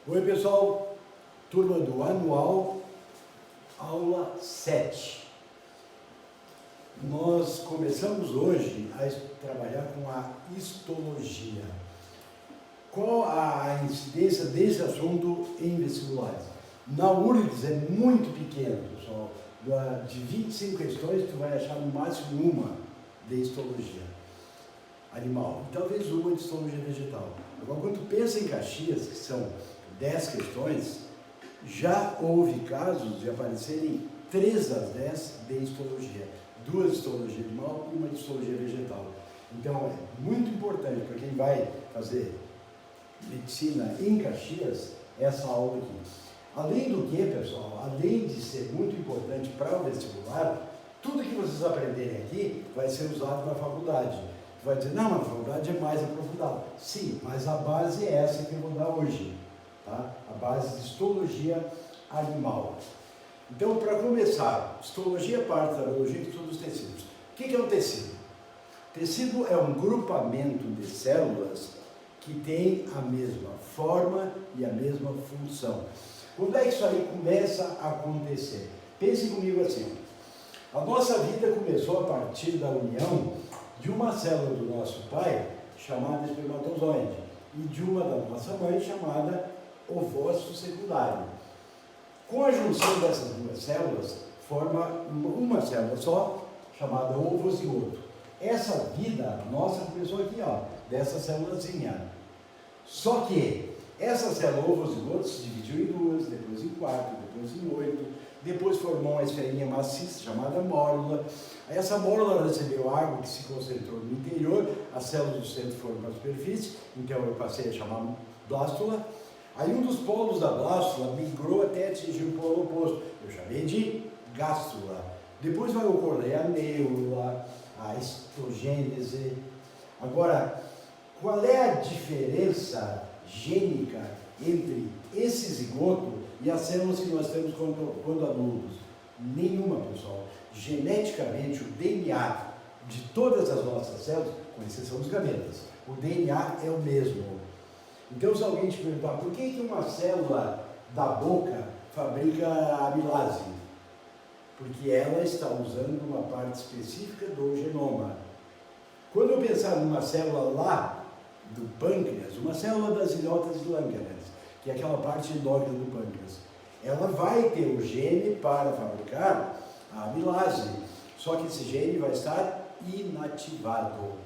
Oi pessoal, turma do anual, aula 7. Nós começamos hoje a trabalhar com a histologia. Qual a incidência desse assunto em vestibulares? Na URGS é muito pequeno, pessoal. De 25 questões, tu vai achar no máximo uma de histologia animal e talvez uma de histologia vegetal. Agora, quando tu pensa em Caxias, que são 10 questões, já houve casos de aparecerem 3 das 10 de histologia. 2 de histologia animal e uma de histologia vegetal. Então, é muito importante para quem vai fazer medicina em Caxias, essa aula aqui. Além do que, pessoal, além de ser muito importante para o vestibular, tudo que vocês aprenderem aqui vai ser usado na faculdade. Você vai dizer, não, na faculdade é mais aprofundado. Sim, mas a base é essa que eu vou dar hoje, tá? A base de histologia animal. Então, para começar, histologia parte da biologia que estuda os tecidos. O que é um tecido? Tecido é um grupamento de células que tem a mesma forma e a mesma função. Quando é que isso aí começa a acontecer? Pense comigo assim, a nossa vida começou a partir da união de uma célula do nosso pai, chamada espermatozoide, e de uma da nossa mãe, chamada ovócito secundário. Com a junção dessas duas células, forma uma célula só, chamada ovozigoto. Essa vida nossa começou aqui, ó, dessa célulazinha. Só que essa célula ovozigoto se dividiu em 2, depois em 4, depois em 8, depois formou uma esferinha maciça chamada mórula. Essa mórula recebeu água que se concentrou no interior, as células do centro foram para a superfície, então eu passei a chamar blástula. Aí um dos polos da blástula migrou até atingir o polo oposto, eu chamei de gástrula. Depois vai ocorrer a neula, a histogênese. Agora, qual é a diferença gênica entre esse zigoto e as células que nós temos quando adultos? Nenhuma, pessoal. Geneticamente, o DNA de todas as nossas células, com exceção dos gametas, o DNA é o mesmo. Então, se alguém te perguntar por que uma célula da boca fabrica amilase? Porque ela está usando uma parte específica do genoma. Quando eu pensar numa célula lá do pâncreas, uma célula das ilhotas de Langerhans, que é aquela parte endócrina do pâncreas, ela vai ter o gene para fabricar a amilase, só que esse gene vai estar inativado.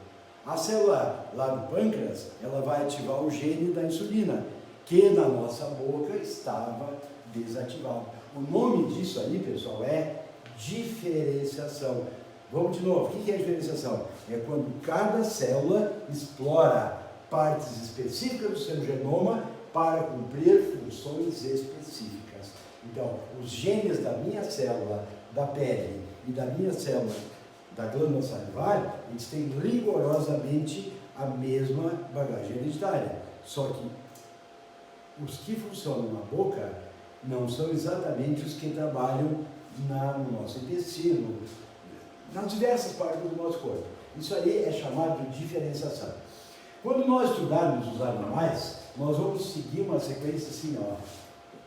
A célula lá do pâncreas, ela vai ativar o gene da insulina, que na nossa boca estava desativado. O nome disso aí, pessoal, é diferenciação. Vamos de novo, o que é diferenciação? É quando cada célula explora partes específicas do seu genoma para cumprir funções específicas. Então, os genes da minha célula da pele e da minha célula da glândula salivar, eles têm rigorosamente a mesma bagagem hereditária. Só que os que funcionam na boca não são exatamente os que trabalham no nosso intestino, nas diversas partes do nosso corpo. Isso aí é chamado de diferenciação. Quando nós estudarmos os animais, nós vamos seguir uma sequência assim, ó.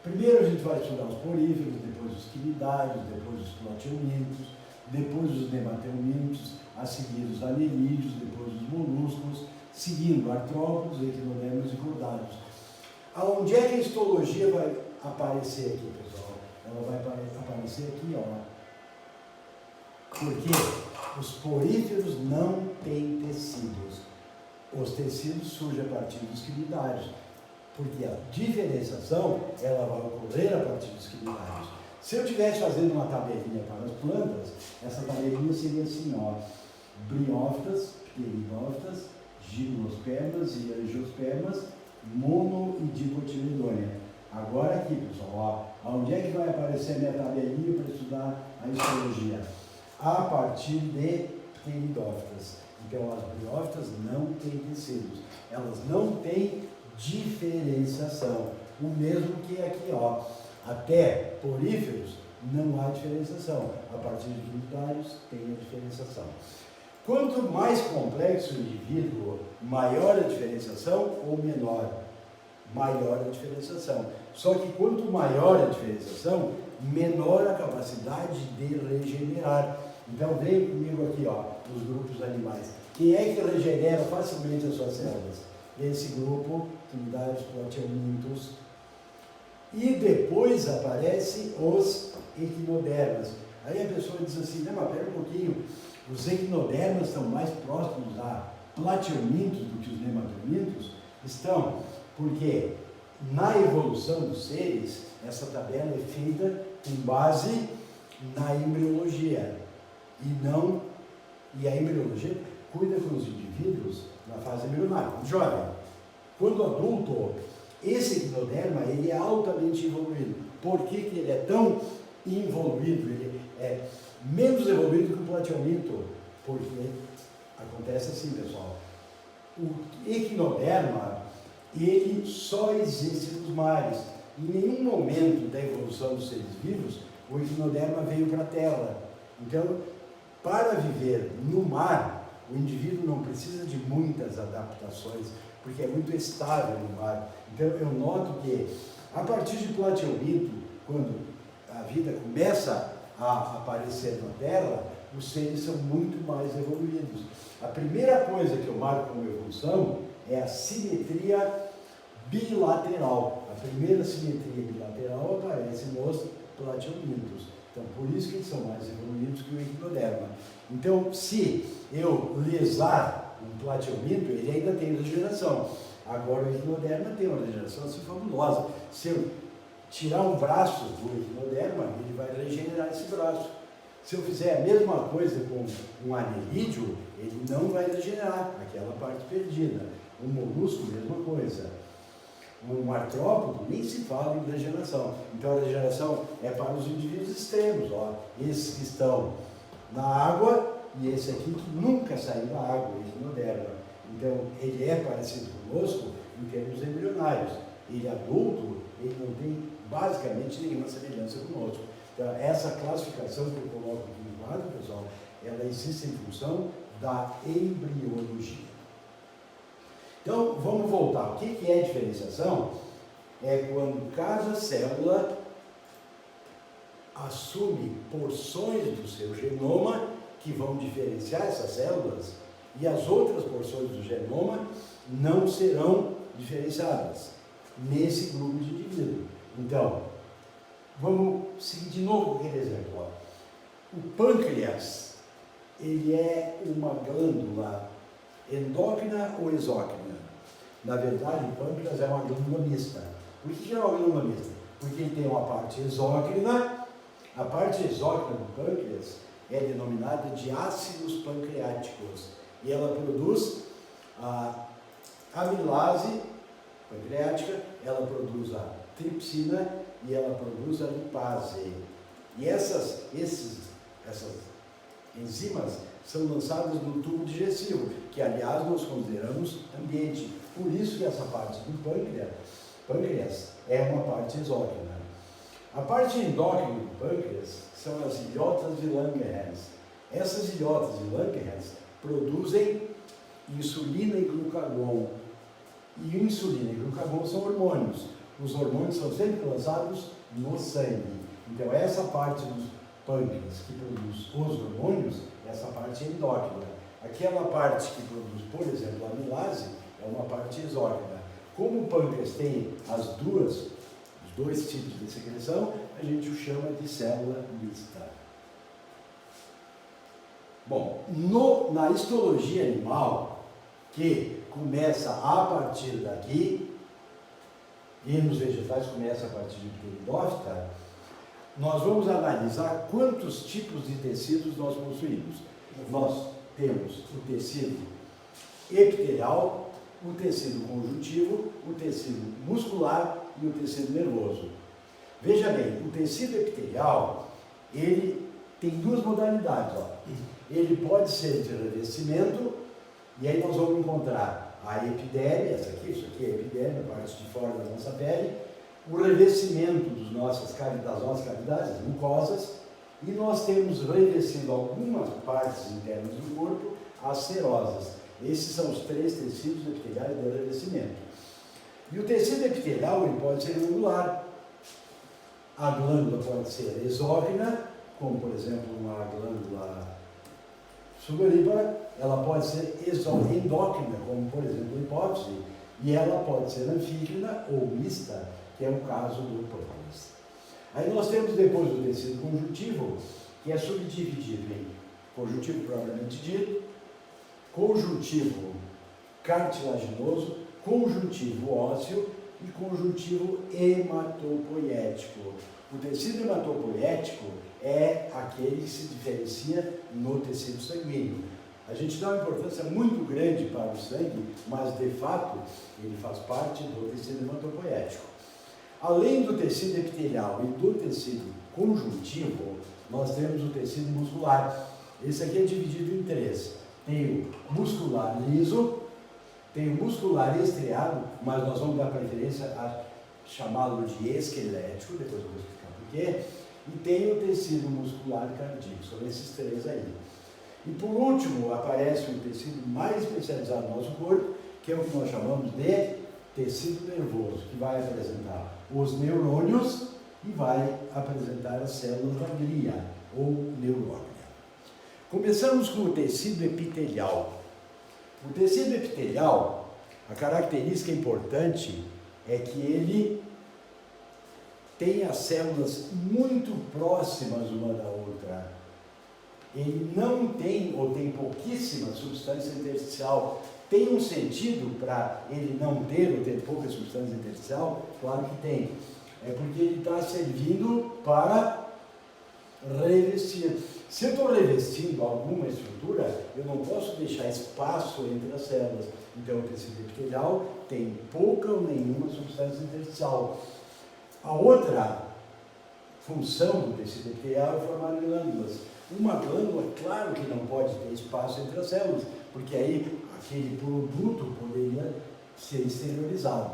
Primeiro a gente vai estudar os poríferos, depois os quinidários, depois os plateomintos, depois os nemateumintos, a seguir os anelídeos, depois os moluscos, seguindo artrópodes, equinodermos e cordários. Aonde é que a histologia vai aparecer aqui, pessoal? Ela vai aparecer aqui, ó. Porque os poríferos não têm tecidos. Os tecidos surgem a partir dos quinidários, porque a diferenciação ela vai ocorrer a partir dos quinidários. Se eu estivesse fazendo uma tabelinha para as plantas, essa tabelinha seria assim, ó, briófitas, pteridófitas, gimnospermas e angiospermas, mono e dicotiledônia. Agora aqui, pessoal, ó, onde é que vai aparecer a minha tabelinha para estudar a histologia? A partir de pteridófitas. Então, as briófitas não têm tecidos, elas não têm diferenciação. O mesmo que aqui, ó, até poríferos não há diferenciação. A partir de quinidários tem a diferenciação. Quanto mais complexo o indivíduo, maior a diferenciação ou menor? maior a diferenciação. Só que quanto maior a diferenciação, menor a capacidade de regenerar. Então vem comigo aqui, ó, os grupos animais. Quem é que regenera facilmente as suas células? Esse grupo que me dá os plateumintos. E depois aparecem os equinodermas. Aí a pessoa diz assim, não, mas pera um pouquinho, os equinodermas estão mais próximos a plateumintos do que os nematomintos? Estão, porque na evolução dos seres, essa tabela é feita com base na embriologia. E a embriologia cuida com os indivíduos na fase embrionária, jovem. Quando adulto, esse equinoderma ele é altamente evoluído. Por que ele é tão evoluído? Ele é menos evoluído que o plateuminto. Porque acontece assim, pessoal. O equinoderma, ele só existe nos mares. Em nenhum momento da evolução dos seres vivos, o equinoderma veio para a Terra. Então, para viver no mar, o indivíduo não precisa de muitas adaptações, porque é muito estável no mar. Então, eu noto que, a partir de plateuminto, quando a vida começa a aparecer na Terra, os seres são muito mais evoluídos. A primeira coisa que eu marco como evolução é a simetria bilateral. A primeira simetria bilateral aparece nos plateumintos. Então, por isso que eles são mais evoluídos que o equinoderma. Então, se eu lesar um plateuminto, ele ainda tem regeneração. Agora, o equinoderma tem uma regeneração assim fabulosa. Se eu tirar um braço do equinoderma, ele vai regenerar esse braço. Se eu fizer a mesma coisa com um anelídeo, ele não vai regenerar aquela parte perdida. Um molusco, mesma coisa. Um artrópodo, nem se fala em regeneração. Então a regeneração é para os indivíduos extremos, ó. Esses que estão na água e esse aqui que nunca saiu da água, o equinoderma. Então ele é parecido conosco em termos embrionários. Ele adulto, ele não tem basicamente nenhuma semelhança conosco. Então essa classificação que eu coloco aqui no quadro, pessoal, ela existe em função da embriologia. Então, vamos voltar. O que é diferenciação? É quando cada célula assume porções do seu genoma que vão diferenciar essas células e as outras porções do genoma não serão diferenciadas nesse grupo de indivíduos. Então, vamos seguir de novo com aquele exemplo. Ó. O pâncreas, ele é uma glândula endócrina ou exócrina? Na verdade, o pâncreas é uma glândula mista. Por que é uma glândula mista? Porque ele tem uma parte exócrina. A parte exócrina do pâncreas é denominada de ácidos pancreáticos. E ela produz a amilase pancreática, ela produz a tripsina e ela produz a lipase. E essas enzimas são lançadas no tubo digestivo, que aliás nós consideramos ambiente. Por isso que essa parte do pâncreas é uma parte exócrina. A parte endócrina do pâncreas são as ilhotas de Langerhans. Essas ilhotas de Langerhans produzem insulina e glucagon. E insulina e glucagon são hormônios. Os hormônios são sempre lançados no sangue. Então essa parte dos pâncreas que produz os hormônios, essa parte é endócrina. Aquela parte que produz, por exemplo, a amilase, é uma parte exócrina. Como o pâncreas tem os dois tipos de secreção, a gente o chama de célula mista. Bom, na histologia animal, que começa a partir daqui, e nos vegetais começa a partir de pteridófita, nós vamos analisar quantos tipos de tecidos nós possuímos. Nós temos o tecido epitelial, o tecido conjuntivo, o tecido muscular e o tecido nervoso. Veja bem, o tecido epitelial, ele tem duas modalidades. Ó. Ele pode ser de revestimento, e aí nós vamos encontrar a epiderme, isso aqui é a epiderme, a parte de fora da nossa pele, o revestimento das nossas cavidades, as mucosas, e nós temos revestido algumas partes internas do corpo, as serosas. Esses são os três tecidos epiteliais de revestimento. E o tecido epitelial ele pode ser glandular. A glândula pode ser exócrina, como por exemplo uma glândula sudorípara, ela pode ser endócrina, como por exemplo a hipófise, e ela pode ser anfícrina ou mista, que é o caso do própolis. Aí nós temos depois o tecido conjuntivo, que é subdividido em conjuntivo propriamente dito, conjuntivo cartilaginoso, conjuntivo ósseo e conjuntivo hematopoético. O tecido hematopoético é aquele que se diferencia no tecido sanguíneo. A gente dá uma importância muito grande para o sangue, mas de fato ele faz parte do tecido hematopoético. Além do tecido epitelial e do tecido conjuntivo, nós temos o tecido muscular. Esse aqui é dividido em três. Tem o muscular liso, tem o muscular estriado, mas nós vamos dar preferência a chamá-lo de esquelético, depois eu vou explicar por quê. E tem o tecido muscular cardíaco, são esses três aí. E por último, aparece o tecido mais especializado do nosso corpo, que é o que nós chamamos de tecido nervoso, que vai apresentar os neurônios e vai apresentar as células da glia, ou neurônia. Começamos com o tecido epitelial. O tecido epitelial, a característica importante é que ele tem as células muito próximas uma da outra. Ele não tem, ou tem pouquíssima substância intersticial. Tem um sentido para ele não ter ou ter pouca substância intersticial? Claro que tem. É porque ele está servindo para revestir. Se eu estou revestindo alguma estrutura, eu não posso deixar espaço entre as células. Então, o tecido epitelial tem pouca ou nenhuma substância intersticial. A outra função do tecido epitelial é formar glândulas. Uma glândula, claro que não pode ter espaço entre as células, porque aí aquele produto poderia ser exteriorizado.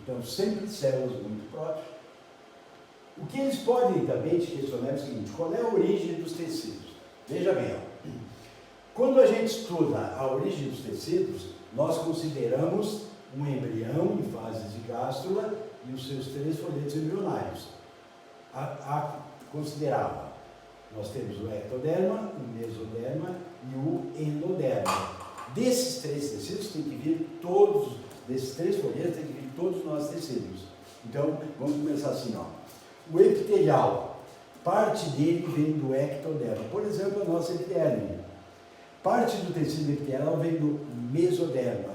Então, sempre células muito próximas. O que eles podem também te questionar é o seguinte: qual é a origem dos tecidos? Veja bem, ó. Quando a gente estuda a origem dos tecidos, nós consideramos um embrião em fase de gástrula e os seus 3 folhetos embrionários. Considerava. Nós temos o ectoderma, o mesoderma e o endoderma. Desses 3 tecidos tem que vir todos, desses 3 folhetos tem que vir todos os nossos tecidos. Então, vamos começar assim, ó. O epitelial, parte dele vem do ectoderma. Por exemplo, a nossa epiderme. Parte do tecido epitelial vem do mesoderma.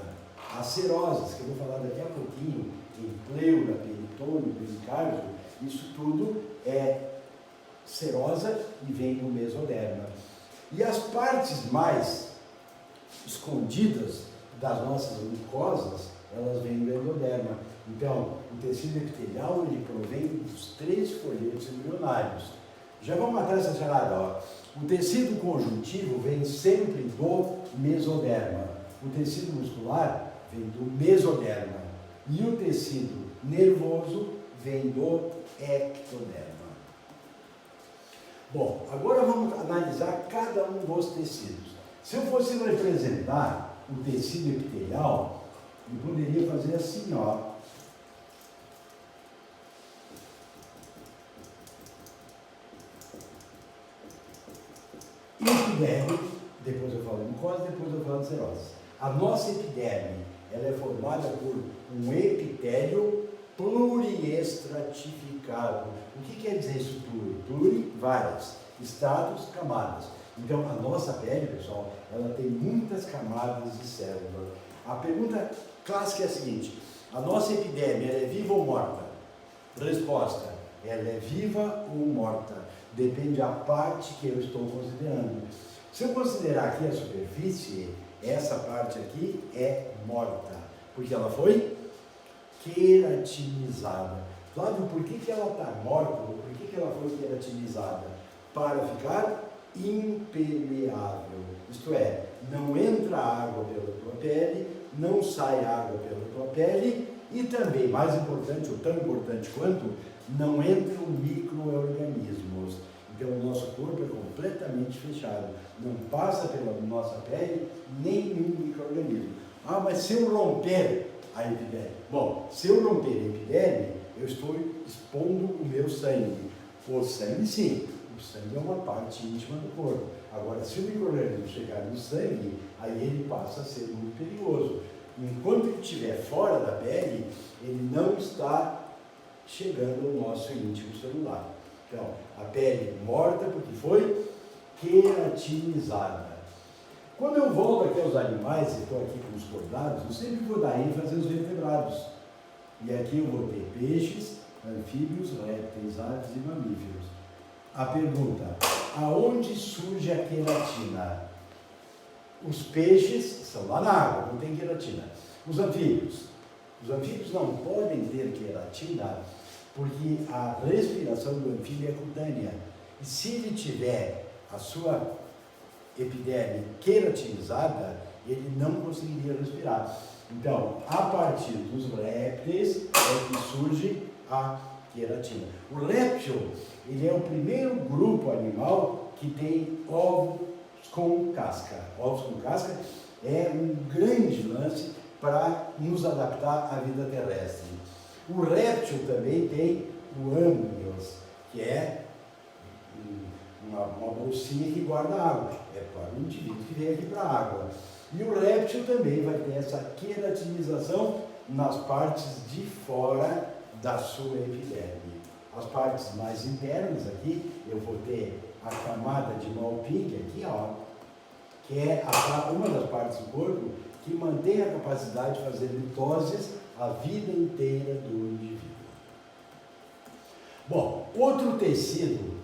As serosas, que eu vou falar daqui a pouquinho, em pleura, peritônio, pericardio, isso tudo é serosa e vem do mesoderma. E as partes mais escondidas das nossas mucosas, elas vêm do endoderma. Então, o tecido epitelial, ele provém dos 3 folhetos embrionários. Já vamos matar essa charada, ó. O tecido conjuntivo vem sempre do mesoderma. O tecido muscular vem do mesoderma. E o tecido nervoso vem do ectoderma. Bom, agora vamos analisar cada um dos tecidos. Se eu fosse representar o tecido epitelial, eu poderia fazer assim, ó. Epiderme, depois eu falo de mucosa, depois eu falo de serose. A nossa epiderme, ela é formada por um epitélio pluriestratificado. O que quer dizer isso pluri? Pluri, várias. Estratos, camadas. Então, a nossa pele, pessoal, ela tem muitas camadas de células. A pergunta clássica é a seguinte: a nossa epiderme, ela é viva ou morta? Resposta: ela é viva ou morta. Depende da parte que eu estou considerando. Se eu considerar aqui a superfície, essa parte aqui é morta, porque ela foi queratinizada. Flávio, por que ela está morta? Por que ela foi queratinizada? Para ficar impermeável. Isto é, não entra água pela tua pele, não sai água pela tua pele e também, mais importante, ou tão importante quanto, não entram micro-organismos. Então, o nosso corpo é completamente fechado. Não passa pela nossa pele nenhum micro-organismo. Ah, mas se eu romper a epiderme? Bom, se eu romper a epiderme, eu estou expondo o meu sangue. O sangue, sim, o sangue é uma parte íntima do corpo. Agora, se o micro-organismo chegar no sangue, aí ele passa a ser muito perigoso. Enquanto ele estiver fora da pele, ele não está chegando ao nosso íntimo celular. Então, a pele morta porque foi queratinizada. Quando eu volto aqui aos animais, e estou aqui com os cordados, eu sempre vou dar ênfase aos vertebrados. E aqui eu vou ter peixes, anfíbios, répteis, aves e mamíferos. A pergunta: aonde surge a queratina? Os peixes são lá na água, não tem queratina. Os anfíbios não podem ter queratina porque a respiração do anfíbio é cutânea. E se ele tiver a sua epiderme queratinizada, ele não conseguiria respirar. Então, a partir dos répteis é que surge a queratina. O réptil, ele é o primeiro grupo animal que tem ovos com casca. Ovos com casca é um grande lance para nos adaptar à vida terrestre. O réptil também tem o âmbios, que é uma bolsinha que guarda água. É para o indivíduo que vem aqui para a água. E o réptil também vai ter essa queratinização nas partes de fora da sua epiderme. As partes mais internas aqui, eu vou ter a camada de Malpighi aqui, ó, que é uma das partes do corpo que mantém a capacidade de fazer mitoses a vida inteira do indivíduo. Bom, outro tecido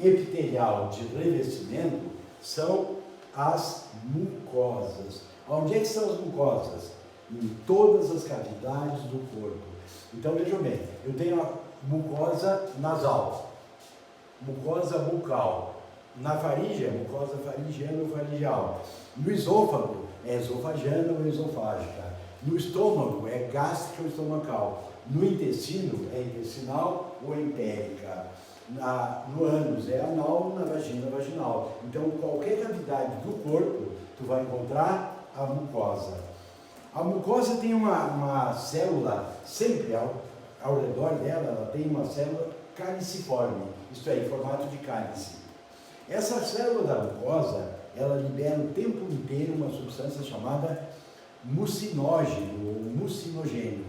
epitelial de revestimento são as mucosas. Onde é que são as mucosas? Em todas as cavidades do corpo. Então vejam bem, eu tenho a mucosa nasal, mucosa bucal, na faringe é mucosa faringiana ou faringeal, no esôfago é esofagiana ou esofágica, no estômago é gástrica ou estomacal, no intestino é intestinal ou entérica, no ânus é anal, na vagina vaginal. Então qualquer cavidade do corpo tu vai encontrar a mucosa. A mucosa tem uma célula, sempre ao redor dela, ela tem uma célula caliciforme, isto é, em formato de cálice. Essa célula da mucosa, ela libera o tempo inteiro uma substância chamada mucinógeno ou mucinogênio.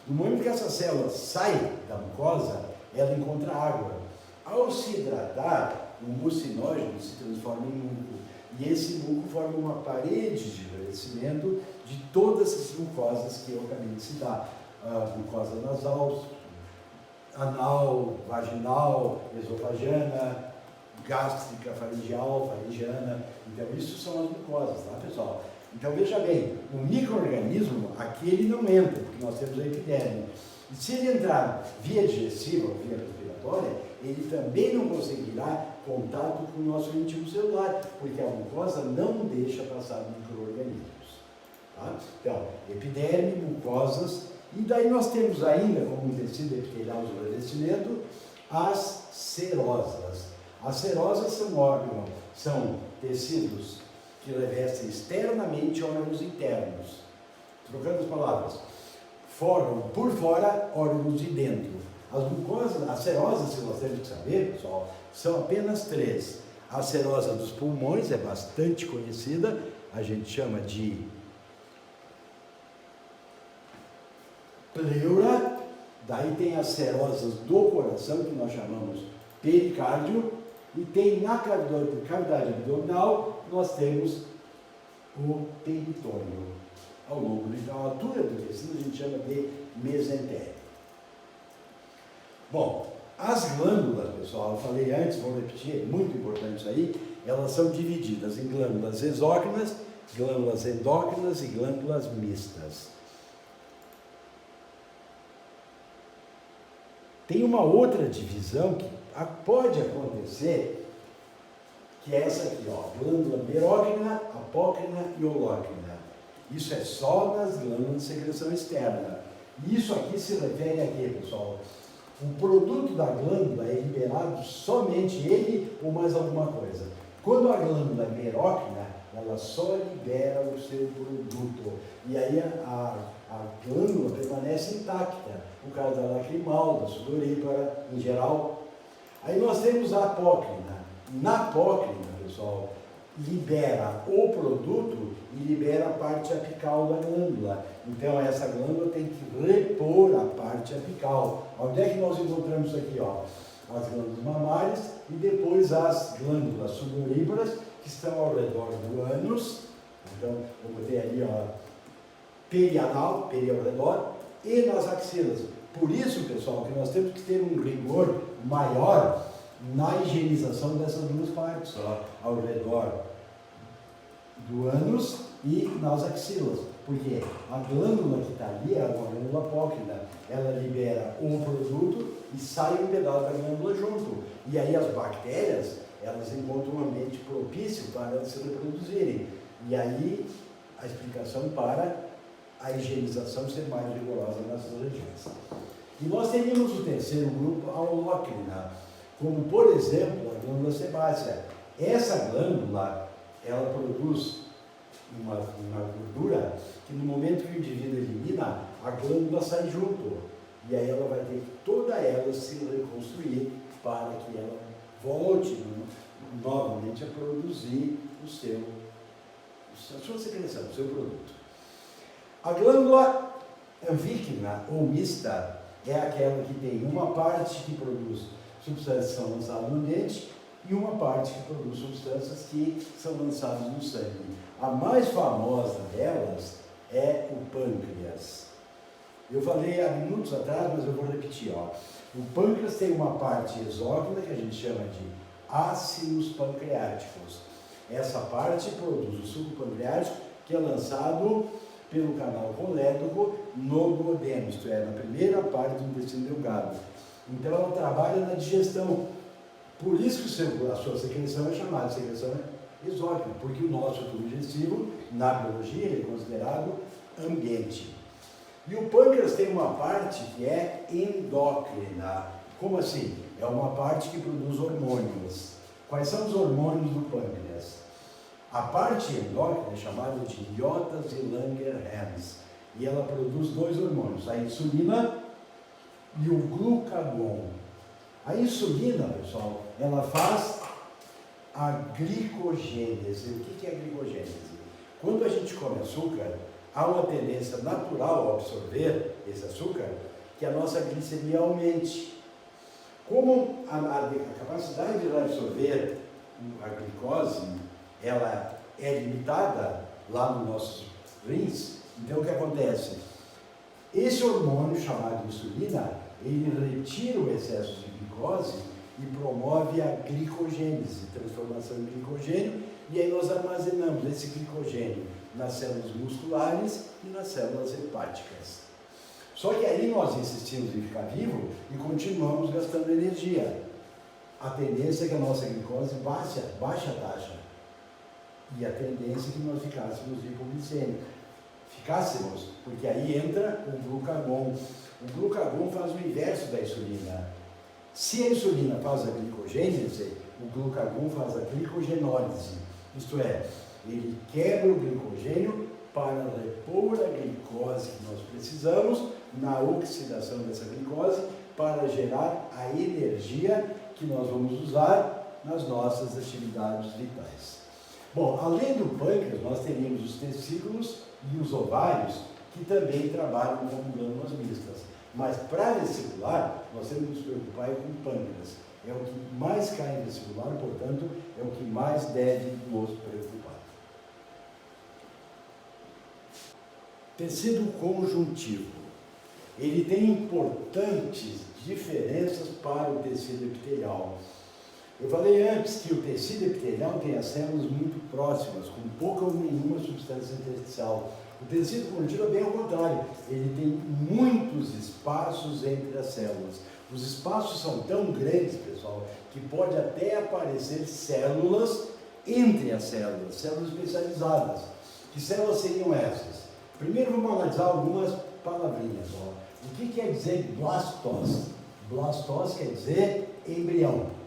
No momento que essa célula sai da mucosa, ela encontra água. Ao se hidratar, o mucinógeno se transforma em muco. E esse muco forma uma parede de revestimento de todas as mucosas que eu acabei de citar. A mucosa nasal, anal, vaginal, esofagiana, gástrica, faringeal, faringiana. Então, isso são as mucosas, tá, pessoal? Então, veja bem, o micro-organismo, aqui ele não entra, porque nós temos a epiderme. E se ele entrar via digestiva ou via respiratória, ele também não conseguirá contato com o nosso íntimo celular, porque a mucosa não deixa passar micro-organismos. Tá? Então, epiderme, mucosas, e daí nós temos ainda, como um tecido epitelial de revestimento, as serosas. As serosas são órgãos, são tecidos que revestem externamente órgãos internos. Trocando as palavras, formam por fora órgãos de dentro. As mucosas, as serosas, se nós temos que saber, pessoal, são apenas 3. A serosa dos pulmões é bastante conhecida, a gente chama de pleura. Daí tem as serosas do coração, que nós chamamos pericárdio, e tem na cavidade abdominal, nós temos o peritônio. Ao longo da altura do tecido, a gente chama de mesentério. Bom, as glândulas, pessoal, eu falei antes, vou repetir, é muito importante isso aí, elas são divididas em glândulas exócrinas, glândulas endócrinas e glândulas mistas. Tem uma outra divisão que pode acontecer, que é essa aqui, ó, glândula merócrina, apócrina e holócrina. Isso é só nas glândulas de secreção externa. E isso aqui se refere a quê, pessoal? O produto da glândula é liberado somente ele ou mais alguma coisa. Quando a glândula é merócrina, ela só libera o seu produto. E aí a a glândula permanece intacta, no caso da lacrimal, da sudorípara, em geral. Aí nós temos a apócrina. Na apócrina, pessoal, libera o produto e libera a parte apical da glândula. Então essa glândula tem que repor a parte apical. Onde é que nós encontramos isso aqui? Ó? As glândulas mamárias e depois as glândulas sudoríparas, que estão ao redor do ânus. Então eu botei ali, ó, perianal, peri ao redor, e nas axilas. Por isso, pessoal, que nós temos que ter um rigor maior na higienização dessas duas partes, ó, ao redor do ânus e nas axilas. Porque a glândula que está ali é uma glândula apócrina, ela libera um produto e sai um pedaço da glândula junto. E aí as bactérias, elas encontram um ambiente propício para elas se reproduzirem. E aí a explicação para a higienização ser mais rigorosa nessas regiões. E nós teríamos o terceiro grupo, a holócrina, como por exemplo a glândula sebácea. Essa glândula, ela produz uma gordura que no momento que o indivíduo elimina, a glândula sai junto. E aí ela vai ter que toda ela se reconstruir para que ela volte novamente a produzir a sua secreção, o seu produto. A glândula anvíquina ou mista é aquela que tem uma parte que produz substâncias que são lançadas no ambiente e uma parte que produz substâncias que são lançadas no sangue. A mais famosa delas é o pâncreas. Eu falei há minutos atrás, mas eu vou repetir. Ó. O pâncreas tem uma parte exócrina que a gente chama de ácidos pancreáticos. Essa parte produz o suco pancreático que é lançado pelo canal colédoco no duodeno, isto é, na primeira parte do intestino delgado. Então ela trabalha na digestão. Por isso que a sua secreção é chamada de secreção exócrina, porque o nosso tubo digestivo, na biologia, ele é considerado ambiente. E o pâncreas tem uma parte que é endócrina. Como assim? É uma parte que produz hormônios. Quais são os hormônios do pâncreas? A parte endócrina é chamada de iotas e Langerhans. E ela produz dois hormônios, a insulina e o glucagon. A insulina, pessoal, ela faz a glicogênese. O que é a glicogênese? Quando a gente come açúcar, há uma tendência natural a absorver esse açúcar, que a nossa glicemia aumente. Como a capacidade de absorver a glicose, ela é limitada lá nos nossos rins, então o que acontece? Esse hormônio chamado insulina, ele retira o excesso de glicose e promove a glicogênese, transformação em glicogênio, e aí nós armazenamos esse glicogênio nas células musculares e nas células hepáticas. Só que aí nós insistimos em ficar vivo e continuamos gastando energia. A tendência é que a nossa glicose baixe a taxa. E a tendência é que nós ficássemos hipoglicêmicos. Porque aí entra o glucagon. O glucagon faz o inverso da insulina. Se a insulina faz a glicogênese, o glucagon faz a glicogenólise. Isto é, ele quebra o glicogênio para repor a glicose que nós precisamos na oxidação dessa glicose para gerar a energia que nós vamos usar nas nossas atividades vitais. Bom, além do pâncreas, nós teríamos os testículos e os ovários, que também trabalham como glândulas mistas. Mas para vestibular, nós temos que nos preocupar com o pâncreas. É o que mais cai em vestibular, portanto, é o que mais deve nos preocupar. Tecido conjuntivo. Ele tem importantes diferenças para o tecido epitelial. Eu falei antes que o tecido epitelial tem as células muito próximas, com pouca ou nenhuma substância intersticial. O tecido conjuntivo é bem ao contrário, ele tem muitos espaços entre as células. Os espaços são tão grandes, pessoal, que pode até aparecer células entre as células especializadas. Que células seriam essas? Primeiro vamos analisar algumas palavrinhas. Ó. O que quer dizer blastose? Blastose quer dizer embrião.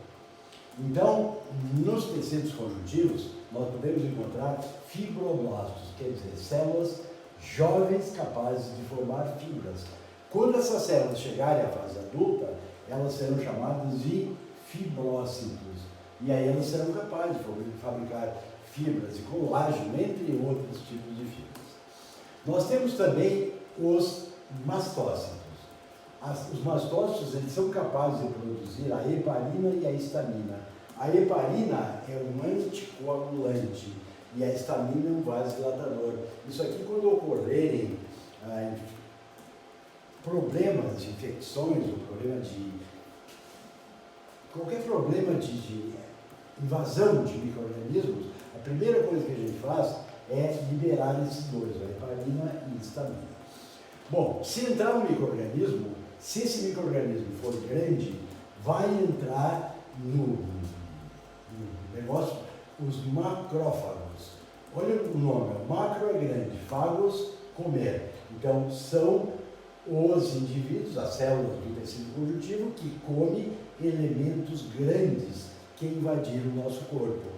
Então, nos tecidos conjuntivos, nós podemos encontrar fibroblastos, quer dizer, células jovens capazes de formar fibras. Quando essas células chegarem à fase adulta, elas serão chamadas de fibrócitos. E aí elas serão capazes de fabricar fibras de colágeno, entre outros tipos de fibras. Nós temos também os mastócitos. Os mastócitos, eles são capazes de produzir a heparina e a histamina. A heparina é um anticoagulante e a histamina é um vasodilatador. Isso aqui, quando ocorrerem problemas de infecções, ou qualquer problema de invasão de micro-organismos, a primeira coisa que a gente faz é liberar esses dois, a heparina e a histamina. Bom, se entrar um micro-organismo, se esse micro-organismo for grande, vai entrar no negócio os macrófagos. Olha o nome, macro é grande, fagos, comer. Então, são os indivíduos, as células do tecido conjuntivo, que comem elementos grandes que invadiram o nosso corpo.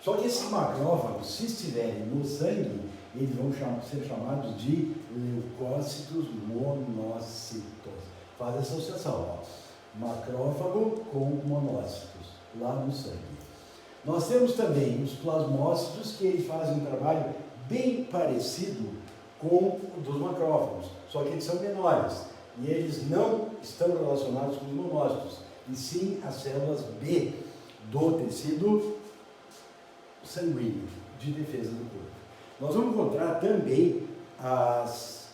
Só que esses macrófagos, se estiverem no sangue, eles vão ser chamados de leucócitos monócitos. Faz essa associação, ó. Macrófago com monócitos, lá no sangue. Nós temos também os plasmócitos, que eles fazem um trabalho bem parecido com o dos macrófagos, só que eles são menores. E eles não estão relacionados com os monócitos, e sim as células B do tecido sanguíneo, de defesa do corpo. Nós vamos encontrar também as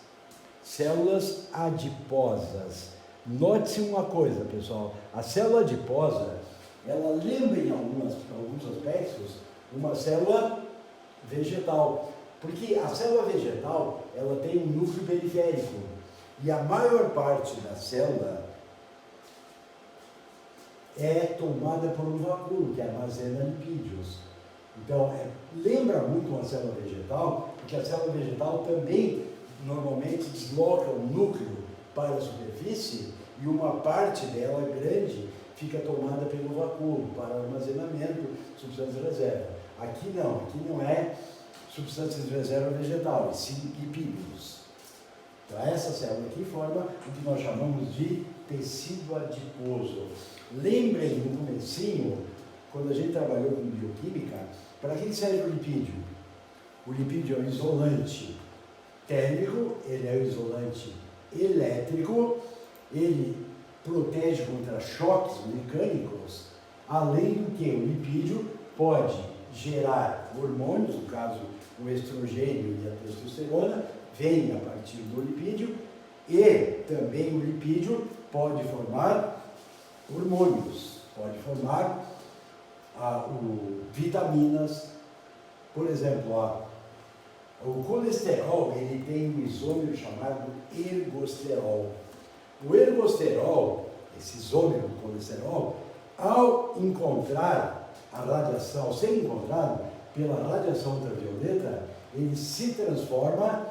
células adiposas. Note-se uma coisa, pessoal, a célula adiposa, ela lembra em alguns aspectos uma célula vegetal, porque a célula vegetal, ela tem um núcleo periférico, e a maior parte da célula é tomada por um vacúolo, que armazena lipídios. Então, lembra muito uma célula vegetal, porque a célula vegetal também normalmente desloca o núcleo para a superfície e uma parte dela grande fica tomada pelo vacúolo para armazenamento de substâncias de reserva. Aqui não é substâncias de reserva vegetal, e sim lipídios. Então, essa célula aqui forma o que nós chamamos de tecido adiposo. Lembrem no comecinho, quando a gente trabalhou com bioquímica, para que serve o lipídio? O lipídio é um isolante térmico, ele é um isolante elétrico, ele protege contra choques mecânicos, além do que o lipídio pode gerar hormônios, no caso o estrogênio e a testosterona, vem a partir do lipídio, e também o lipídio pode formar hormônios, pode formar vitaminas, por exemplo, o colesterol, ele tem um isômero chamado ergosterol. O ergosterol, esse isômero do colesterol, ao encontrar a radiação, ao ser encontrado pela radiação ultravioleta, ele se transforma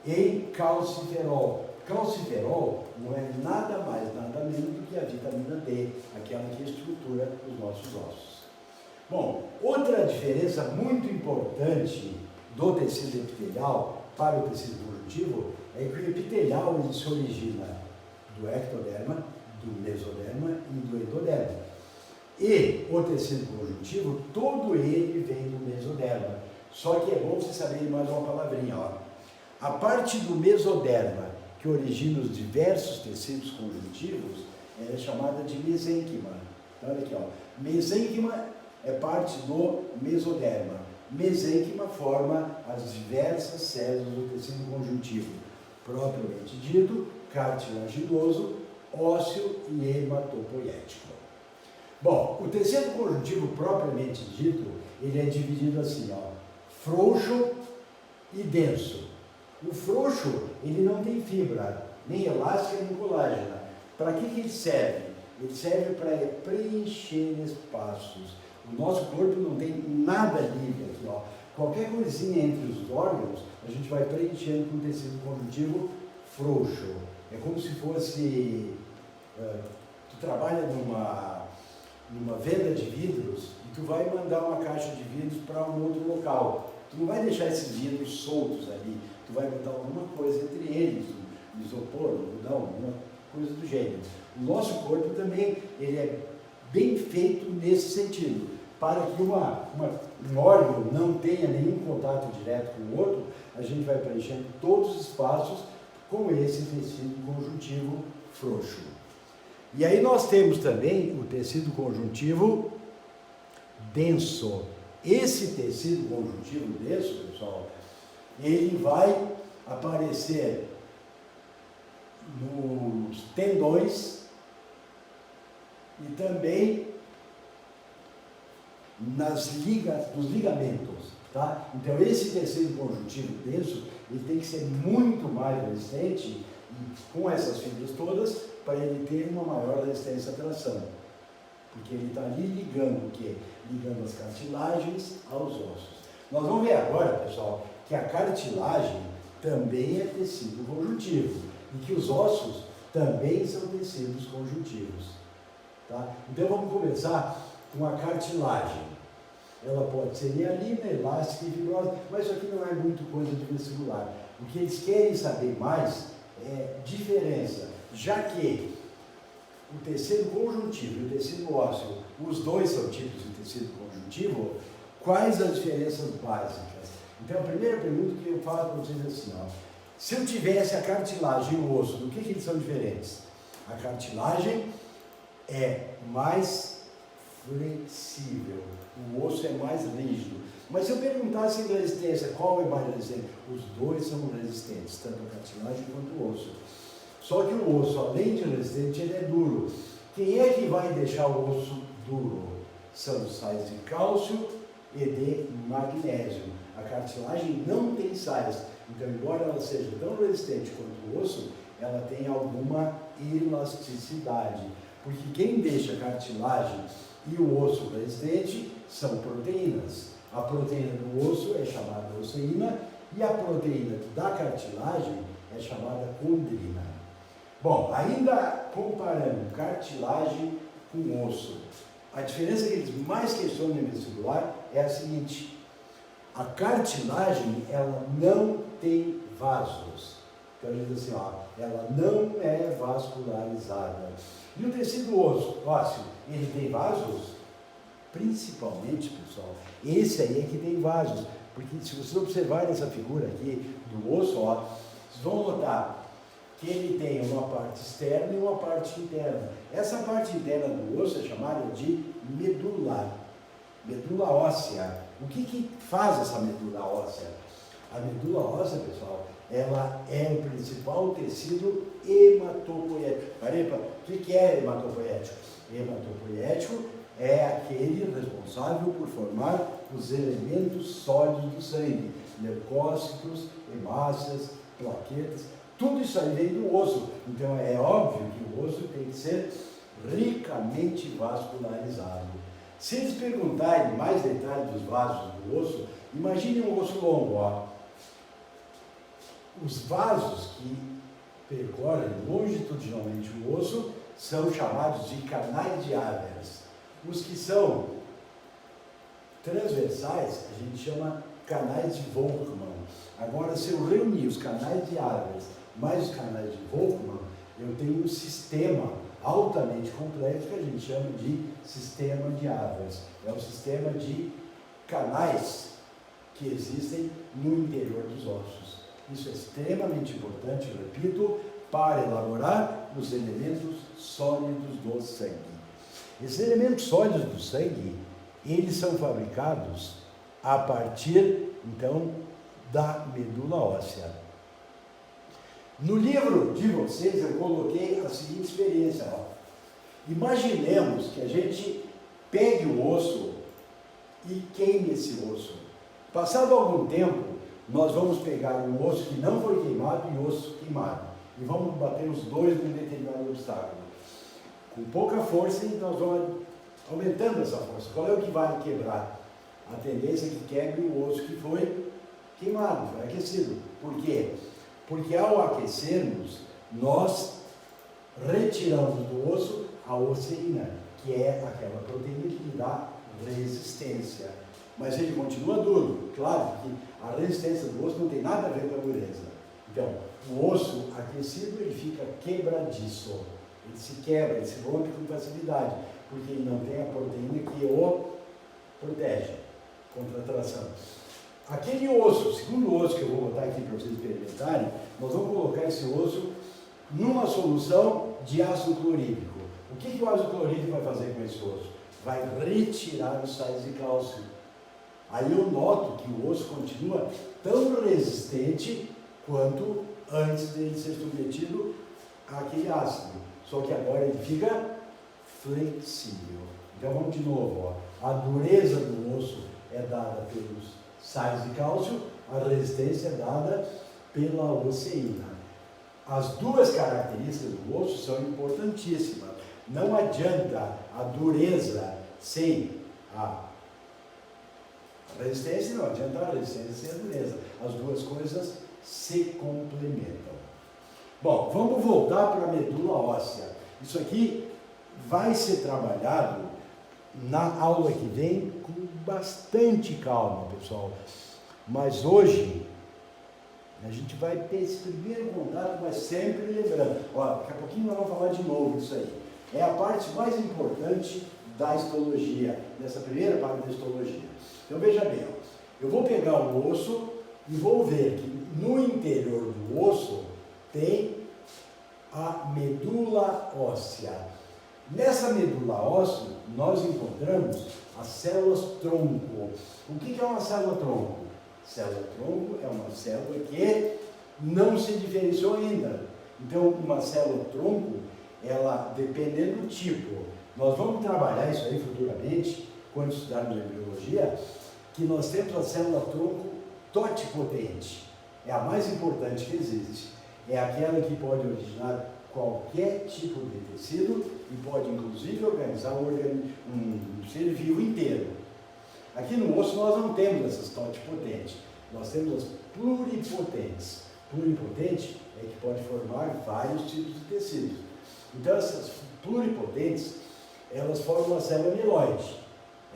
em calciferol. Calciferol não é nada mais, nada menos do que a vitamina D, aquela que estrutura os nossos ossos. Bom, outra diferença muito importante do tecido epitelial para o tecido conjuntivo é que o epitelial ele se origina do ectoderma, do mesoderma e do endoderma. E o tecido conjuntivo, todo ele vem do mesoderma. Só que é bom você saber mais uma palavrinha, ó. A parte do mesoderma que origina os diversos tecidos conjuntivos é chamada de mesênquima. Então, olha aqui, ó. Mesênquima é parte do mesoderma. Mesênquima forma as diversas células do tecido conjuntivo, propriamente dito, cartilaginoso, ósseo e hematopoético. Bom, o tecido conjuntivo propriamente dito, ele é dividido assim, ó, frouxo e denso. O frouxo, ele não tem fibra, nem elástica, nem colágena. Para que ele serve? Ele serve para preencher espaços. O nosso corpo não tem nada livre aqui, ó. Qualquer coisinha entre os órgãos, a gente vai preenchendo com tecido conjuntivo frouxo. É como se fosse, tu trabalha numa venda de vidros e tu vai mandar uma caixa de vidros para um outro local. Tu não vai deixar esses vidros soltos ali, tu vai botar alguma coisa entre eles, um isopor, um algodão, alguma coisa do gênero. O nosso corpo também, ele é bem feito nesse sentido, para que um órgão não tenha nenhum contato direto com o outro, a gente vai preenchendo todos os espaços com esse tecido conjuntivo frouxo. E aí nós temos também o tecido conjuntivo denso. Esse tecido conjuntivo denso, pessoal, ele vai aparecer nos tendões e também nos ligamentos, tá? Então esse tecido conjuntivo denso, ele tem que ser muito mais resistente, e com essas fibras todas, para ele ter uma maior resistência à tração, porque ele está ali ligando o quê? Ligando as cartilagens aos ossos. Nós vamos ver agora, pessoal, que a cartilagem também é tecido conjuntivo, e que os ossos também são tecidos conjuntivos, tá? Então vamos começar com a cartilagem. Ela pode ser hialina, elástica e fibrosa, mas isso aqui não é muito coisa de vestibular. O que eles querem saber mais é diferença, já que o tecido conjuntivo e o tecido ósseo, os dois são tipos de tecido conjuntivo, quais as diferenças básicas? Então a primeira pergunta que eu faço para vocês é assim, ó, se eu tivesse a cartilagem e o osso, do que eles são diferentes? A cartilagem é mais flexível, o osso é mais rígido. Mas se eu perguntasse em resistência, qual é mais resistente? Os dois são resistentes, tanto a cartilagem quanto o osso. Só que o osso, além de resistente, ele é duro. Quem é que vai deixar o osso duro? São os sais de cálcio e de magnésio. A cartilagem não tem sais. Então, embora ela seja tão resistente quanto o osso, ela tem alguma elasticidade. Porque quem deixa a cartilagem e o osso resistente são proteínas. A proteína do osso é chamada osseína e a proteína da cartilagem é chamada condrina. Bom, ainda comparando cartilagem com osso, a diferença que eles mais questionam no vestibular é a seguinte: a cartilagem, ela não tem vasos. Então, ele diz assim, ó, ela não é vascularizada. E o tecido ósseo, ele tem vasos? Principalmente, pessoal, esse aí é que tem vasos. Porque se vocês observarem essa figura aqui do osso, ó, vocês vão notar que ele tem uma parte externa e uma parte interna. Essa parte interna do osso é chamada de medula óssea. O que faz essa medula óssea? A medula óssea, pessoal, ela é o principal tecido hematopoético. O que é hematopoético? Hematopoético é aquele responsável por formar os elementos sólidos do sangue, leucócitos, hemácias, plaquetas, tudo isso aí vem do osso. Então é óbvio que o osso tem que ser ricamente vascularizado. Se eles perguntarem mais detalhes dos vasos do osso, imagine um osso longo, ó. Os vasos que percorrem longitudinalmente o osso são chamados de canais de Avers. Os que são transversais a gente chama canais de Volkmann. Agora, se eu reunir os canais de Avers mais os canais de Volkmann, eu tenho um sistema altamente complexo que a gente chama de sistema de Avers. É o sistema de canais que existem no interior dos ossos. Isso é extremamente importante, eu repito, para elaborar os elementos sólidos do sangue. Esses elementos sólidos do sangue, eles são fabricados a partir, então, da medula óssea. No livro de vocês eu coloquei a seguinte experiência, ó. Imaginemos que a gente pegue o osso e queime esse osso. Passado algum tempo, nós vamos pegar um osso que não foi queimado e osso queimado. E vamos bater os dois num determinado obstáculo. Com pouca força, e nós vamos aumentando essa força. Qual é o que vai quebrar? A tendência é que quebre o osso que foi queimado, foi aquecido. Por quê? Porque ao aquecermos, nós retiramos do osso a osseína, que é aquela proteína que lhe dá resistência. mas ele continua duro. Claro que a resistência do osso não tem nada a ver com a dureza. Então, o osso aquecido ele fica quebradiço, ele se quebra, ele se rompe com facilidade, porque ele não tem a proteína que o protege contra a tração. Aquele osso, o segundo osso que eu vou botar aqui para vocês experimentarem, nós vamos colocar esse osso numa solução de ácido clorídrico. O que o ácido clorídrico vai fazer com esse osso? Vai retirar os sais de cálcio. Aí eu noto que o osso continua tão resistente quanto antes dele ser submetido àquele ácido. Só que agora ele fica flexível. Então vamos de novo. Ó. A dureza do osso é dada pelos sais de cálcio, a resistência é dada pela oceína. As duas características do osso são importantíssimas. Não adianta a dureza sem a resistência, não adianta a resistência sem a dureza. As duas coisas se complementam. Bom, vamos voltar para a medula óssea. Isso aqui vai ser trabalhado na aula que vem com bastante calma, pessoal. Mas hoje a gente vai ter esse primeiro contato, mas sempre lembrando. Ó, daqui a pouquinho nós vamos falar de novo disso aí. É a parte mais importante da histologia, dessa primeira parte da histologia. Então veja bem, ó, eu vou pegar o osso e vou ver que no interior do osso tem a medula óssea. Nessa medula óssea nós encontramos as células tronco. O que é uma célula tronco? Célula tronco é uma célula que não se diferenciou ainda. Então uma célula tronco, ela, dependendo do tipo, nós vamos trabalhar isso aí futuramente, quando estudarmos embriologia, que nós temos a célula tronco totipotente. É a mais importante que existe. É aquela que pode originar qualquer tipo de tecido e pode inclusive organizar um ser vivo inteiro. Aqui no osso nós não temos essas totipotentes, nós temos as pluripotentes. Pluripotente é que pode formar vários tipos de tecidos. Então essas pluripotentes, elas formam a célula mieloide.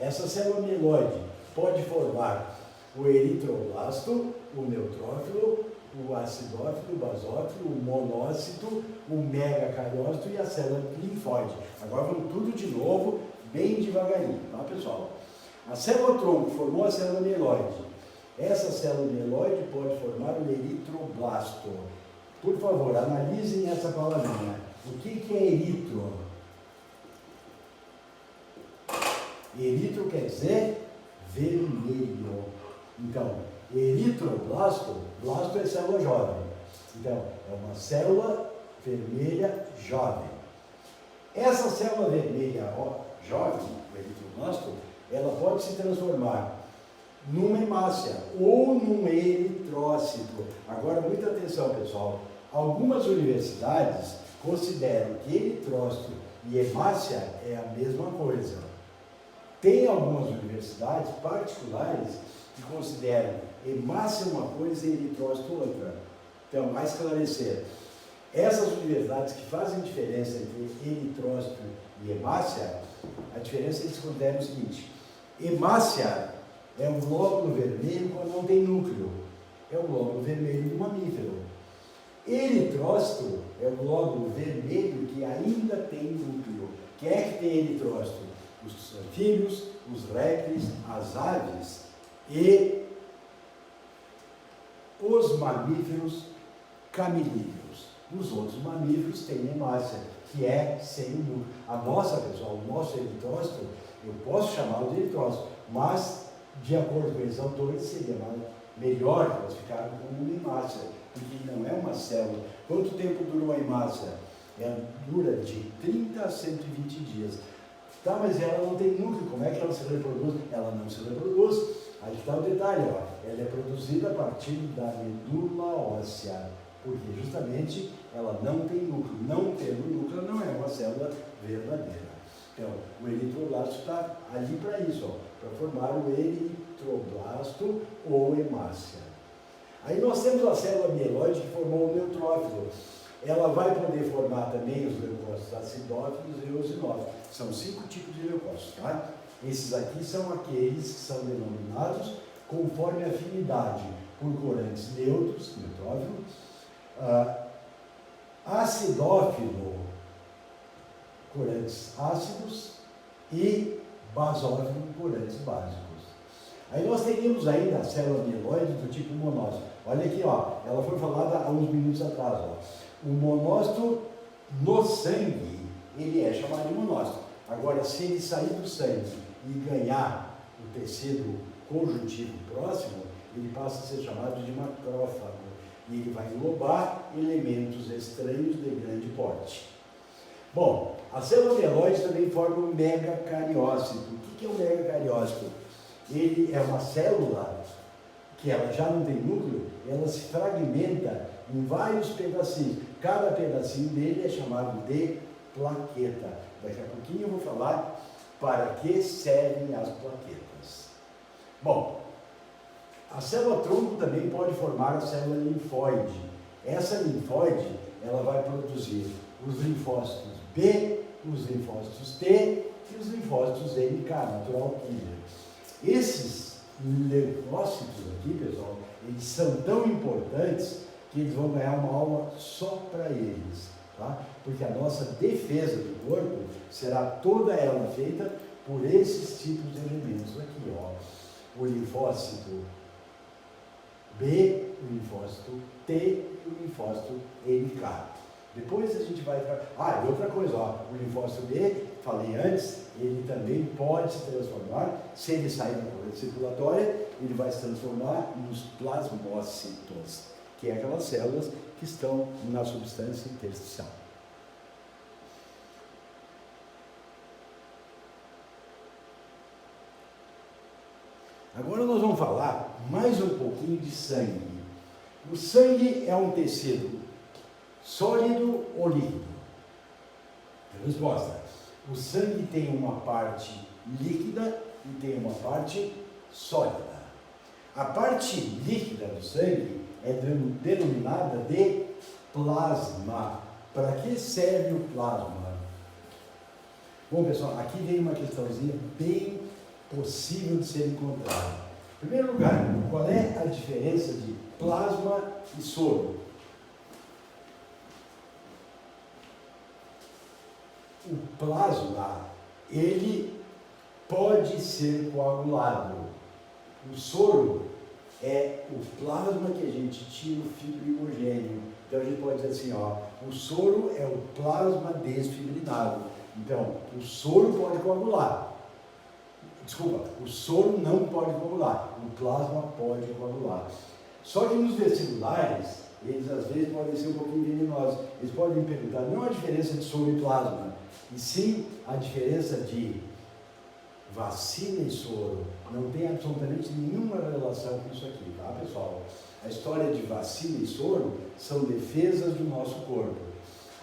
Essa célula mieloide pode formar o eritroblasto, o neutrófilo, o acidófilo, o basófilo, o monócito, o megacariócito e a célula linfóide. Agora vamos tudo de novo, bem devagarinho, tá, pessoal? A célula tronco formou a célula mieloide. Essa célula mieloide pode formar o eritroblasto. Por favor, analisem essa palavrinha. O que é eritro? Eritro quer dizer vermelho. Então, eritroblasto, blasto é célula jovem. Então, é uma célula vermelha jovem. Essa célula vermelha jovem, o eritroblasto, ela pode se transformar numa hemácia ou num eritrócito. Agora, muita atenção, pessoal. Algumas universidades consideram que eritrócito e hemácia é a mesma coisa. Tem algumas universidades particulares que consideram hemácia uma coisa e eritrócito outra. Então, a esclarecer, essas universidades que fazem diferença entre eritrócito e hemácia, a diferença eles consideram o seguinte: hemácia é um glóbulo vermelho quando não tem núcleo, é o glóbulo vermelho do mamífero. Eritrócito é o glóbulo vermelho que ainda tem núcleo. Quem é que tem eritrócito? Os anfíbios, os répteis, as aves e os mamíferos camelídeos. Os outros mamíferos têm hemácia, que é sem o núcleo. A nossa, pessoal, o nosso eritrócito, eu posso chamá-lo de eritrócito, mas, de acordo com esses autores, seria melhor classificar como uma hemácia, porque não é uma célula. Quanto tempo dura uma hemácia? Ela dura de 30 a 120 dias. Tá, mas ela não tem núcleo, como é que ela se reproduz? Ela não se reproduz. Aí está o detalhe, ó. Ela é produzida a partir da medula óssea, porque justamente ela não tem núcleo. Não tendo núcleo não é uma célula verdadeira. Então, o eritroblasto está ali para isso, para formar o eritroblasto ou hemácia. Aí nós temos a célula mieloide que formou o neutrófilo. Ela vai poder formar também os leucócitos acidófilos e eosinófilos. São 5 tipos de leucócitos, tá? Esses aqui são aqueles que são denominados conforme afinidade por corantes neutros, neutrófilo, acidófilo, corantes ácidos, e basófilo, corantes básicos. Aí nós teríamos ainda a célula mieloide do tipo monócito. Olha aqui, ó, ela foi falada há uns minutos atrás. Ó. O monócito no sangue, ele é chamado de monócito. Agora, se ele sair do sangue e ganhar o tecido conjuntivo próximo, ele passa a ser chamado de macrófago. E ele vai englobar elementos estranhos de grande porte. Bom, a célula mieloide também forma um megacariócito. O que é um megacariócito? Ele é uma célula que ela já não tem núcleo, ela se fragmenta em vários pedacinhos. Cada pedacinho dele é chamado de plaqueta. Daqui a pouquinho eu vou falar para que servem as plaquetas. Bom, a célula tronco também pode formar a célula linfóide. Essa linfóide, ela vai produzir os linfócitos B, os linfócitos T e os linfócitos NK, natural killer. Esses linfócitos aqui, pessoal, eles são tão importantes que eles vão ganhar uma aula só para eles, tá? Porque a nossa defesa do corpo será toda ela feita por esses tipos de elementos aqui, ó. O linfócito B, o linfócito T e o linfócito NK. Depois a gente vai... e outra coisa, ó, o linfócito B, falei antes, ele também pode se transformar, se ele sair da corrente circulatória, ele vai se transformar nos plasmócitos, que é aquelas células que estão na substância intersticial. Agora nós vamos falar mais um pouquinho de sangue. O sangue é um tecido sólido ou líquido? Resposta. O sangue tem uma parte líquida e tem uma parte sólida. A parte líquida do sangue é denominada de plasma. Para que serve o plasma? Bom, pessoal, aqui vem uma questãozinha bem possível de ser encontrada. Em primeiro lugar, qual é a diferença de plasma e soro? O plasma, ele pode ser coagulado. O soro é o plasma que a gente tira o fibrinogênio. Então a gente pode dizer assim, ó, o soro é o plasma desfibrinado. Então, o soro pode coagular. Desculpa, o soro não pode coagular, o plasma pode coagular. Só que nos vestibulares, eles às vezes podem ser um pouquinho venenosos. Eles podem perguntar não a diferença de soro e plasma, e sim a diferença de vacina e soro. Não tem absolutamente nenhuma relação com isso aqui, tá, pessoal? A história de vacina e soro são defesas do nosso corpo.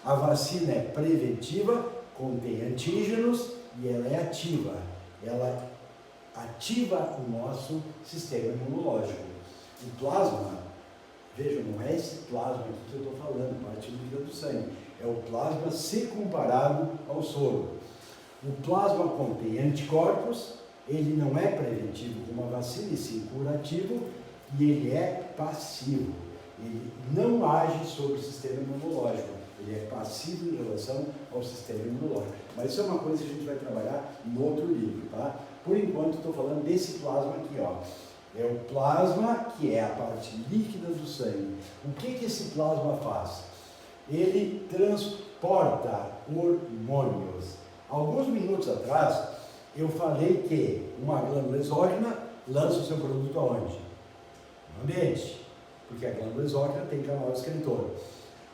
A vacina é preventiva, contém antígenos e ela é ativa. Ela ativa o nosso sistema imunológico. O plasma, vejam, não é esse plasma aqui que eu estou falando, parte líquida do sangue. É o plasma se comparado ao soro. O plasma contém anticorpos, ele não é preventivo como a vacina, e sim curativo, e ele é passivo. Ele não age sobre o sistema imunológico, ele é passivo em relação ao sistema imunológico. Mas isso é uma coisa que a gente vai trabalhar em outro livro, tá? Por enquanto, estou falando desse plasma aqui, ó. É o plasma que é a parte líquida do sangue. O que esse plasma faz? Ele transporta hormônios. Alguns minutos atrás, eu falei que uma glândula exócrina lança o seu produto aonde? No ambiente, porque a glândula exócrina tem canal excretor.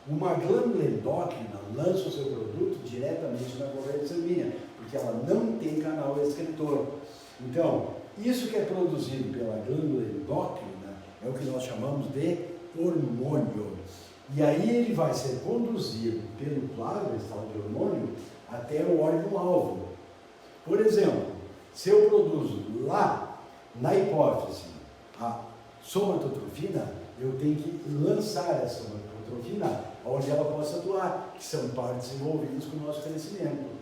Uma glândula endócrina lança o seu produto diretamente na corrente sanguínea, porque ela não tem canal excretor. Então, isso que é produzido pela glândula endócrina é o que nós chamamos de hormônio. E aí ele vai ser conduzido pelo plasma, esse tal de hormônio, até o órgão-alvo. Por exemplo, se eu produzo lá na hipófise a somatotrofina, eu tenho que lançar essa somatotrofina onde ela possa atuar, que são partes envolvidas com o nosso crescimento.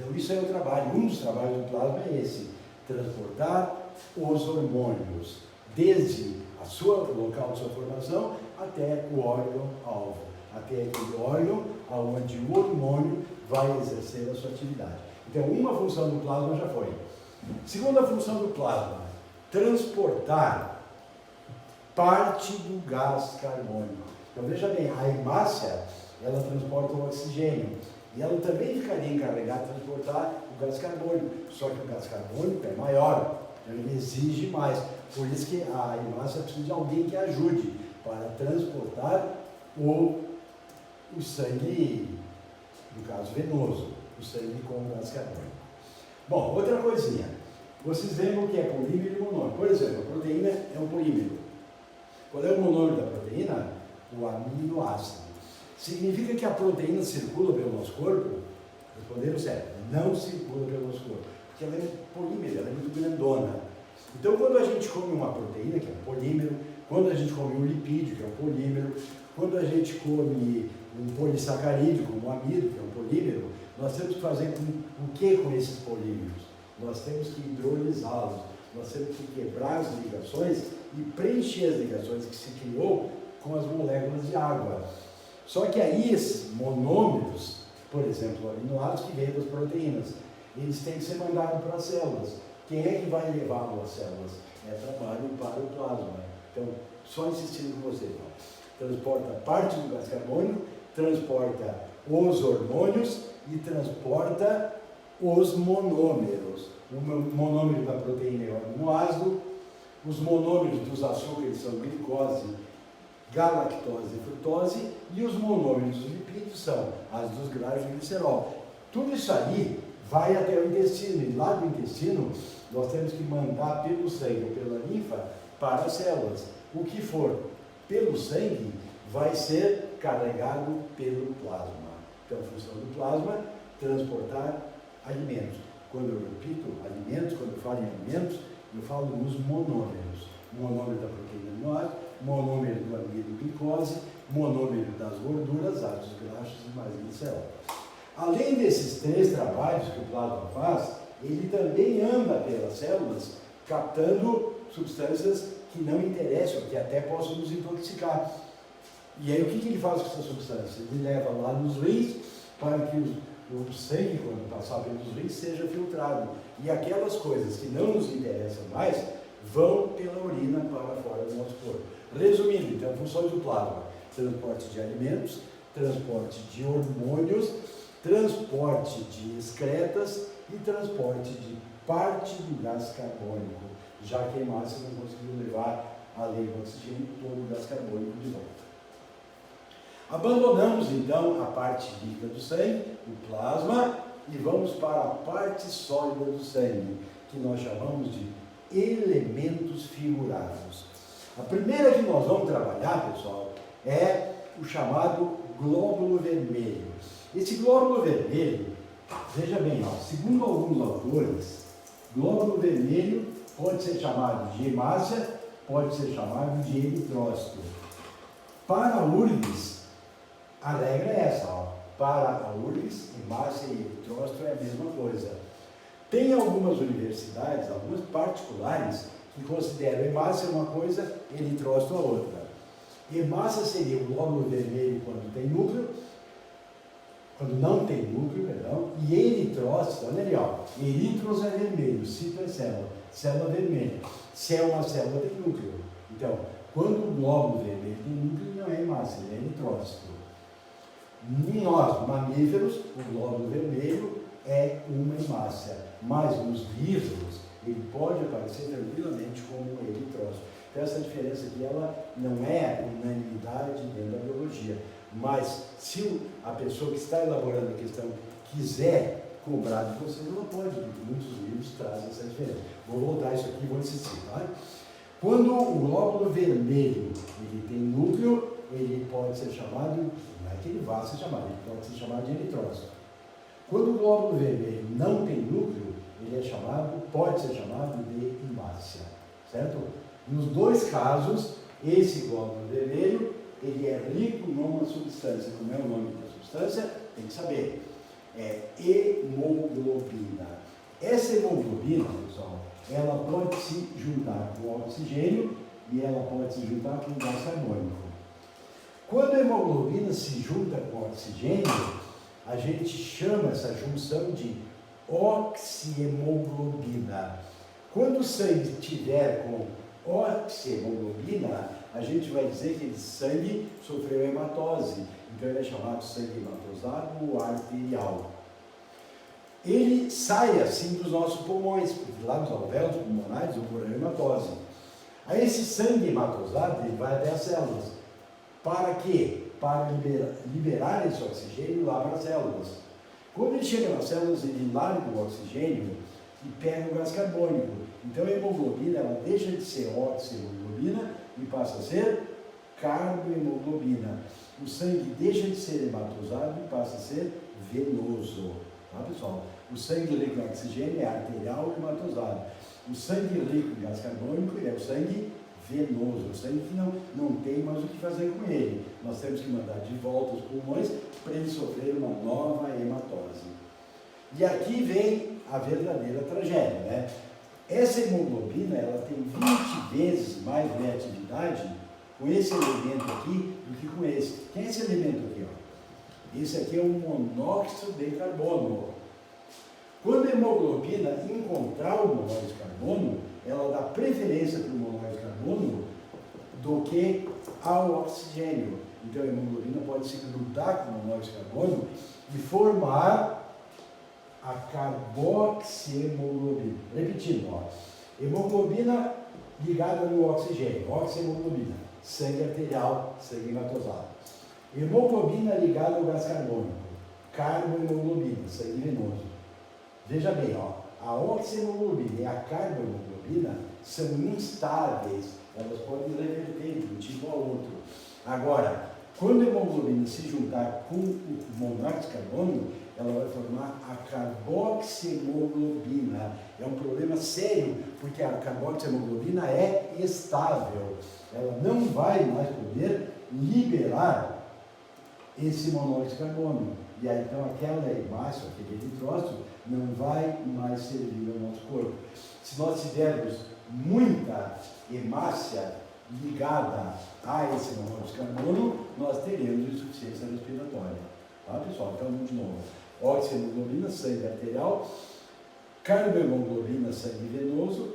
Então isso é o trabalho, um dos trabalhos do plasma é esse, transportar os hormônios, desde a o local de sua formação até o órgão-alvo, até aquele órgão onde o hormônio vai exercer a sua atividade. Então, uma função do plasma já foi. Segunda função do plasma, transportar parte do gás carbônico. Então, veja bem, a hemácia, ela transporta o oxigênio, e ela também ficaria encarregada de transportar o gás carbônico, só que o gás carbônico é maior, então ele exige mais. Por isso que a hemácia precisa de alguém que ajude para transportar o sangue, no caso venoso, o sangue com o gás carbônico. Bom, outra coisinha, vocês lembram que é polímero e monômero. Por exemplo, a proteína é um polímero. Qual é o monômero da proteína? O aminoácido. Significa que a proteína circula pelo nosso corpo? Responderam certo, não circula pelo nosso corpo, porque ela é polímero, ela é muito grandona. Então, quando a gente come uma proteína, que é um polímero, quando a gente come um lipídio, que é um polímero, quando a gente come um polissacarídeo, como o amido, que é um polímero, nós temos que fazer o que com esses polímeros? Nós temos que hidrolisá-los, nós temos que quebrar as ligações e preencher as ligações que se criou com as moléculas de água. Só que aí esses monômeros, por exemplo, aminoácidos que vêm das proteínas, eles têm que ser mandados para as células. Quem é que vai levá-lo às células? É trabalho para o plasma. Então, só insistindo com você, transporta parte do gás carbônico, transporta os hormônios e transporta os monômeros. O monômero da proteína é o aminoácido, os monômeros dos açúcares são glicose, galactose e frutose, e os monômeros dos lipídios são as dos graxos e glicerol. Tudo isso aí vai até o intestino, e lá do intestino nós temos que mandar pelo sangue ou pela linfa para as células. O que for pelo sangue vai ser carregado pelo plasma. Então, a função do plasma é transportar alimentos. Quando eu repito alimentos, quando eu falo em alimentos, eu falo nos monômeros. Monômero da proteína aminoácida, monômero do amido glicose, monômero das gorduras, ácidos graxos e mais glicerol. Além desses três trabalhos que o plasma faz, ele também anda pelas células captando substâncias que não interessam, que até possam nos intoxicar. E aí o que ele faz com essas substâncias? Ele leva lá nos rins para que o sangue, quando passar pelos rins, seja filtrado. E aquelas coisas que não nos interessam mais vão pela urina para fora do nosso corpo. Resumindo, então, funções do plasma: transporte de alimentos, transporte de hormônios, transporte de excretas e transporte de parte do gás carbônico, já que a hemácia não conseguiu levar, além do oxigênio, todo o gás carbônico de volta. Abandonamos então a parte líquida do sangue, o plasma, e vamos para a parte sólida do sangue, que nós chamamos de elementos figurados. A primeira que nós vamos trabalhar, pessoal, é o chamado glóbulo vermelho. Esse glóbulo vermelho, veja bem, segundo alguns autores, glóbulo vermelho pode ser chamado de hemácia, pode ser chamado de eritrócito. Para a URGS, a regra é essa, para a URGS, hemácia e eritrócito é a mesma coisa. Tem algumas universidades, algumas particulares, que consideram hemácia uma coisa, eritrócito a outra. Hemácia seria o glóbulo vermelho quando tem núcleo, quando não tem núcleo, perdão, e eritrócito, olha ali, eritros é vermelho, cito é célula, célula vermelha. Se é uma célula, tem núcleo. Então, quando o glóbulo vermelho tem núcleo, não é hemácia, ele é eritrócito. Em nós, mamíferos, o glóbulo vermelho é uma hemácia, mas nos vivos ele pode aparecer tranquilamente como um eritrócito. Então essa diferença aqui ela não é unanimidade dentro da biologia, mas se a pessoa que está elaborando a questão quiser cobrar de vocês, ela pode, porque muitos livros trazem essa diferença. Vou voltar isso aqui e vou insistir, tá? Quando o glóbulo vermelho ele tem núcleo, ele pode ser chamado, não é que ele vá ser chamado, ele pode ser chamado de eritrócito. Quando o glóbulo vermelho não tem núcleo, ele é chamado, pode ser chamado de hemácia, certo? Nos dois casos, esse glóbulo vermelho, ele é rico numa substância. Como é o nome da substância? Tem que saber. é hemoglobina. Essa hemoglobina, pessoal, ela pode se juntar com o oxigênio e ela pode se juntar com o gás carbônico. Quando a hemoglobina se junta com o oxigênio, a gente chama essa junção de oxihemoglobina. Quando o sangue estiver com oxihemoglobina, a gente vai dizer que esse sangue sofreu hematose. Então ele é chamado sangue hematosado ou arterial. Ele sai assim dos nossos pulmões, porque lá nos alvéolos pulmonares ocorreu hematose. Aí esse sangue hematosado ele vai até as células. Para quê? Para liberar esse oxigênio lá para as células. Quando ele chega nas células, ele larga o oxigênio e pega o gás carbônico. Então a hemoglobina ela deixa de ser oxihemoglobina e passa a ser carbohemoglobina. O sangue deixa de ser hematosado e passa a ser venoso. Tá, pessoal? O sangue rico em oxigênio é arterial e hematosado. O sangue rico em gás carbônico é o sangue venoso, o sangue que não tem mais o que fazer com ele. Nós temos que mandar de volta os pulmões para ele sofrer uma nova hematose. E aqui vem a verdadeira tragédia, né? Essa hemoglobina ela tem 20 vezes mais reatividade com esse elemento aqui do que com esse. Quem é esse elemento aqui? Ó? Esse aqui é o monóxido de carbono. Quando a hemoglobina encontrar o monóxido de carbono, ela dá preferência para o monóxido de carbono do que ao oxigênio. Então a hemoglobina pode se grudar com o monóxido de carbono e formar a carboxihemoglobina. Repetindo, ó, hemoglobina ligada no oxigênio, oxihemoglobina, sangue arterial, sangue hematosado. Hemoglobina ligada ao gás carbônico, carbohemoglobina, sangue venoso. Veja bem, ó, a oxihemoglobina e a carbohemoglobina são instáveis, elas podem reverter de um tipo ao outro. Agora, quando a hemoglobina se juntar com o monóxido de carbono, ela vai formar a carboxihemoglobina. É um problema sério, porque a carboxihemoglobina é estável. Ela não vai mais poder liberar esse monóxido de carbono. E aí, então, aquela hemácia, aquele eritrócito, não vai mais servir ao nosso corpo. Se nós tivermos muita hemácia ligada a esse monóxido de carbono, nós teremos insuficiência respiratória. Tá, pessoal? Então, vamos de novo. Oxihemoglobina, sangue arterial, carbohemoglobina, sangue venoso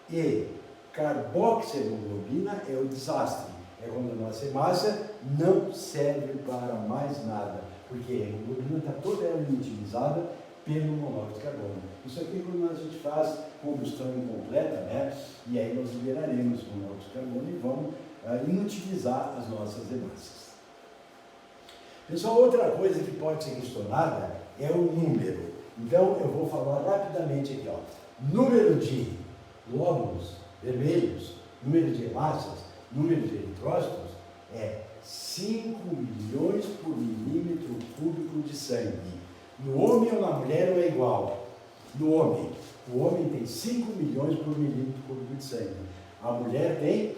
e carboxihemoglobina é o desastre. É quando a nossa hemácia não serve para mais nada, porque a hemoglobina está toda ela inutilizada pelo monóxido de carbono. Isso aqui é quando a gente faz combustão incompleta, né? E aí nós liberaremos o monóxido de carbono e vamos inutilizar as nossas hemácias. Pessoal, outra coisa que pode ser questionada é o número. Então, eu vou falar rapidamente aqui, ó. Número de glóbulos vermelhos, número de hemácias, número de eritrócitos é 5 milhões por milímetro cúbico de sangue. No homem ou na mulher não é igual. No homem, o homem tem 5 milhões por milímetro cúbico de sangue. A mulher tem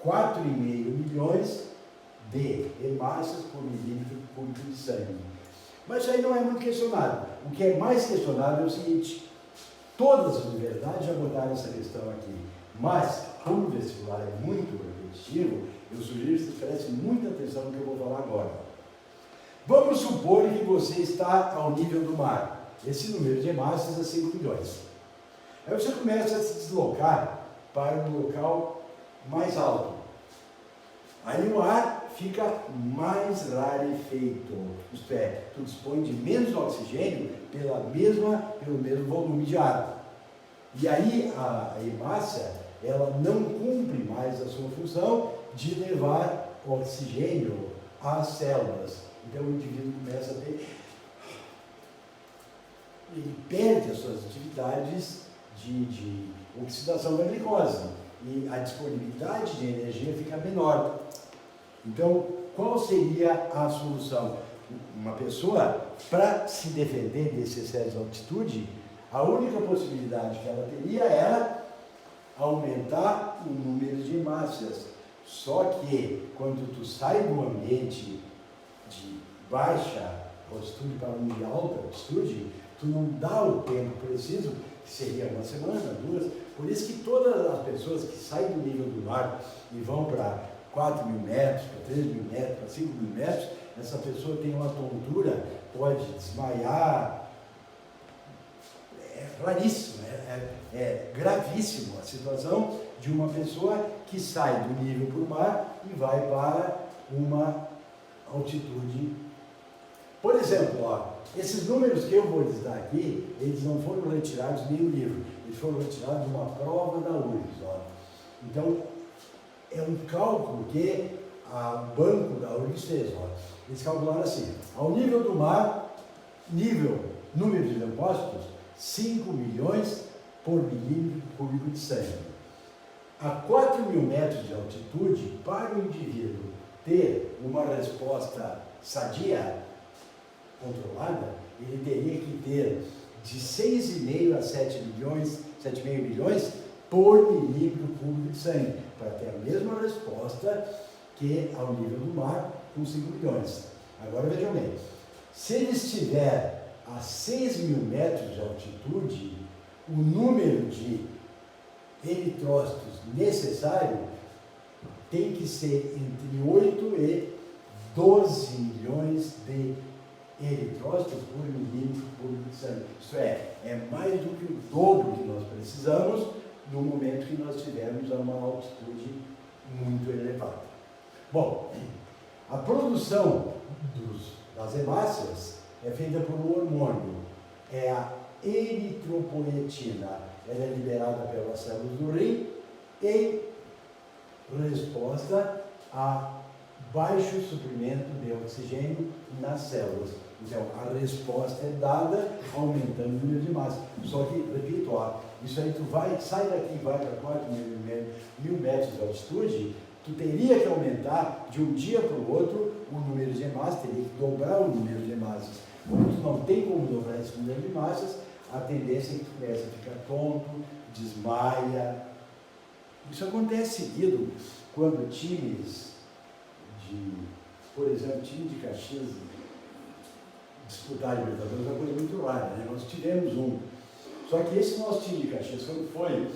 4,5 milhões de hemácias por milímetro cúbico de sangue. Mas isso aí não é muito questionado. O que é mais questionado é o seguinte: todas as universidades já botaram essa questão aqui, mas como o vestibular é muito repetitivo, eu sugiro que vocês prestem muita atenção no que eu vou falar agora. Vamos supor que você está ao nível do mar. Esse número de hemácias é 5 milhões. Aí você começa a se deslocar para um local mais alto. Aí o ar fica mais rarefeito, isto é, tu dispõe de menos oxigênio pelo mesmo volume de ar. E aí a hemácia, ela não cumpre mais a sua função de levar oxigênio às células. Então o indivíduo começa a ter... Ele perde as suas atividades de oxidação da glicose e a disponibilidade de energia fica menor. Então, qual seria a solução? Uma pessoa, para se defender desse excesso de altitude, a única possibilidade que ela teria era aumentar o número de hemácias. Só que, quando tu sai do ambiente de baixa altitude para um de alta altitude, tu não dá o tempo preciso, que seria uma semana, duas. Por isso que todas as pessoas que saem do nível do mar e vão para 4 mil metros, para 3 mil metros, para 5 mil metros, essa pessoa tem uma tontura, pode desmaiar. É raríssimo, é gravíssimo a situação de uma pessoa que sai do nível para o mar e vai para uma altitude. Por exemplo, ó, esses números que eu vou lhes dar aqui, eles não foram retirados nem do livro, eles foram retirados de uma prova da URGS. Ó. Então, é um cálculo que o banco da URGS fez. Ó. Eles calcularam assim, ao nível do mar, número de depósitos, 5 milhões por milímetro cúbico de sangue. A 4 mil metros de altitude, para o indivíduo ter uma resposta sadia, controlada, ele teria que ter de 6,5 a 7,5 milhões por milímetro cúbico de sangue, para ter a mesma resposta que ao nível do mar, com 5 milhões. Agora vejam bem, se ele estiver a 6 mil metros de altitude, o número de eritrócitos necessário tem que ser entre 8 e 12 milhões de eritrócitos por milímetro cúbico de sangue. Isso é mais do que o dobro que nós precisamos no momento que nós tivermos a uma altitude muito elevada. Bom, a produção das hemácias é feita por um hormônio, é a eritropoetina. Ela é liberada pelas células do rim em resposta a baixo suprimento de oxigênio nas células. Então, a resposta é dada aumentando o número de massa. Só que, repito, ó, isso aí tu sai daqui e vai para 4 mil metros de altitude, tu teria que aumentar de um dia para o outro o número de hemácias, teria que dobrar o número de hemácias. Como tu não tem como dobrar esse número de massas, a tendência é que tu comece a ficar tonto, desmaia. Isso acontece seguido quando times por exemplo, time de Caxias disputar a Libertadores é uma coisa muito rara, né? Nós tivemos um. Só que esse nosso time de Caxias, quando foi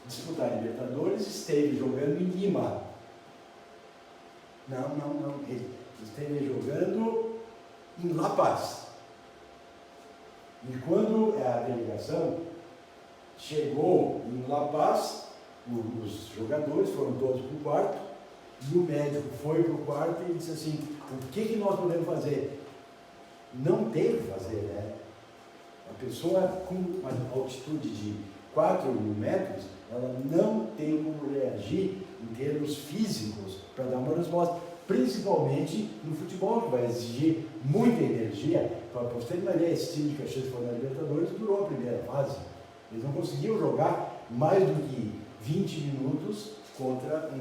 disputar a Libertadores, esteve jogando em Lima. Não. Ele esteve jogando em La Paz. E quando a delegação chegou em La Paz, os jogadores foram todos para o quarto, e o médico foi para o quarto e disse assim, o que nós podemos fazer? Não tem o que fazer, né? A pessoa com uma altitude de 4 mil metros, ela não tem como reagir em termos físicos para dar uma resposta, principalmente no futebol, que vai exigir muita energia. Para você ter uma ideia, esse time de Caxias que foi na Libertadores durou a primeira fase. Eles não conseguiam jogar mais do que 20 minutos contra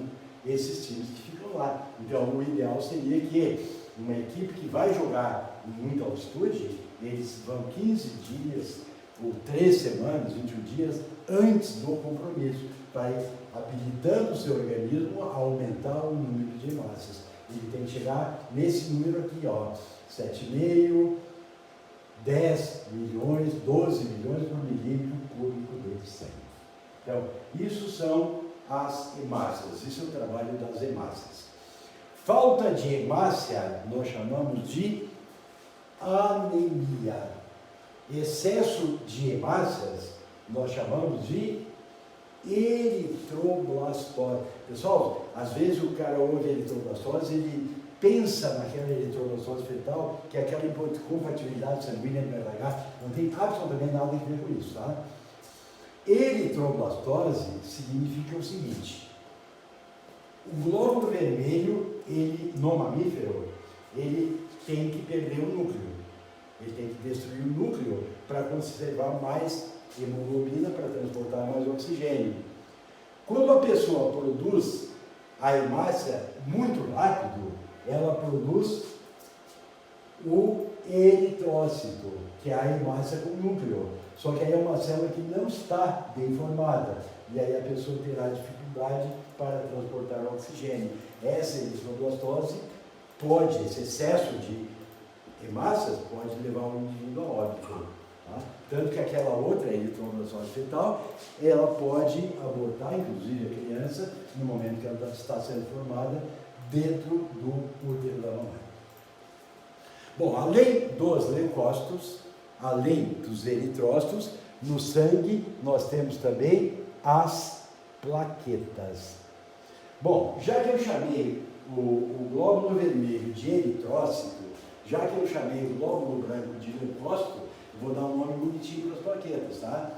esses times que ficam lá. Então, o ideal seria que uma equipe que vai jogar em muita altitude, eles vão 15 dias ou 3 semanas, 21 dias antes do compromisso, para ir habilitando o seu organismo a aumentar o número de hemácias. Ele tem que chegar nesse número aqui, ó, 7,5, 10 milhões, 12 milhões por milímetro cúbico de sangue. Então, isso são as hemácias, isso é o trabalho das hemácias. Falta de hemácia nós chamamos de anemia. Excesso de hemácias nós chamamos de eritroblastose. Pessoal, às vezes o cara ouve eritroblastose, ele pensa naquela eritroblastose fetal, que é aquela incompatibilidade sanguínea do RH, não tem absolutamente nada a ver com isso, tá? Eritroblastose significa o seguinte: o glóbulo vermelho, no mamífero, ele tem que perder o núcleo, ele tem que destruir o núcleo para conservar mais hemoglobina, para transportar mais oxigênio. Quando a pessoa produz a hemácia muito rápido, ela produz o eritrócito, que é a hemácia com núcleo. Só que aí é uma célula que não está bem formada, e aí a pessoa terá dificuldade para transportar oxigênio. Essa eritroblastose pode, esse excesso de hemácias, pode levar o indivíduo a óbito. Tá? Tanto que aquela outra eritroblastose fetal, ela pode abortar, inclusive a criança, no momento que ela está sendo formada dentro do útero da mamãe. Bom, além dos leucócitos, além dos eritrócitos, no sangue nós temos também as plaquetas. Bom, já que eu chamei o glóbulo vermelho de eritrócito, já que eu chamei o glóbulo branco de leucócito, eu vou dar um nome bonitinho para as plaquetas, tá?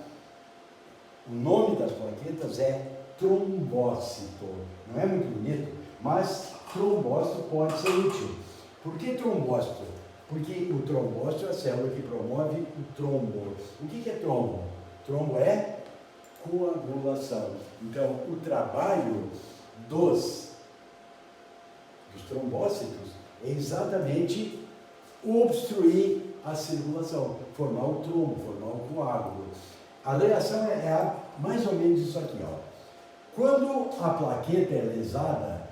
O nome das plaquetas é trombócito. Não é muito bonito, mas trombócito pode ser útil. Por que trombócito? Porque o trombócito é a célula que promove o trombo. O que é trombo? Trombo é coagulação. Então, o trabalho dos trombócitos é exatamente obstruir a circulação, formar o trombo, formar o coágulo. A reação é mais ou menos isso aqui, ó. Quando a plaqueta é lesada,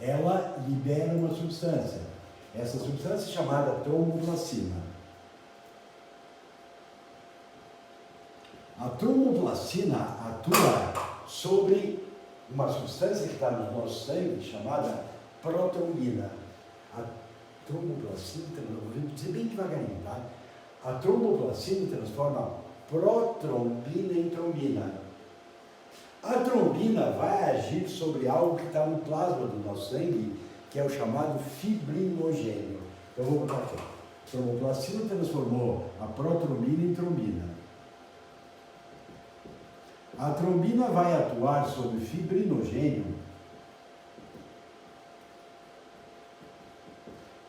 ela libera uma substância. Essa substância é chamada tromboplastina. A tromboplastina atua sobre uma substância que está no nosso sangue chamada protrombina. A tromboplastina, vou dizer bem devagarinho, tá? A tromboplastina transforma protrombina em trombina. A trombina vai agir sobre algo que está no plasma do nosso sangue, que é o chamado fibrinogênio. Eu vou botar aqui. A tromboplastina transformou a protrombina em trombina. A trombina vai atuar sobre o fibrinogênio,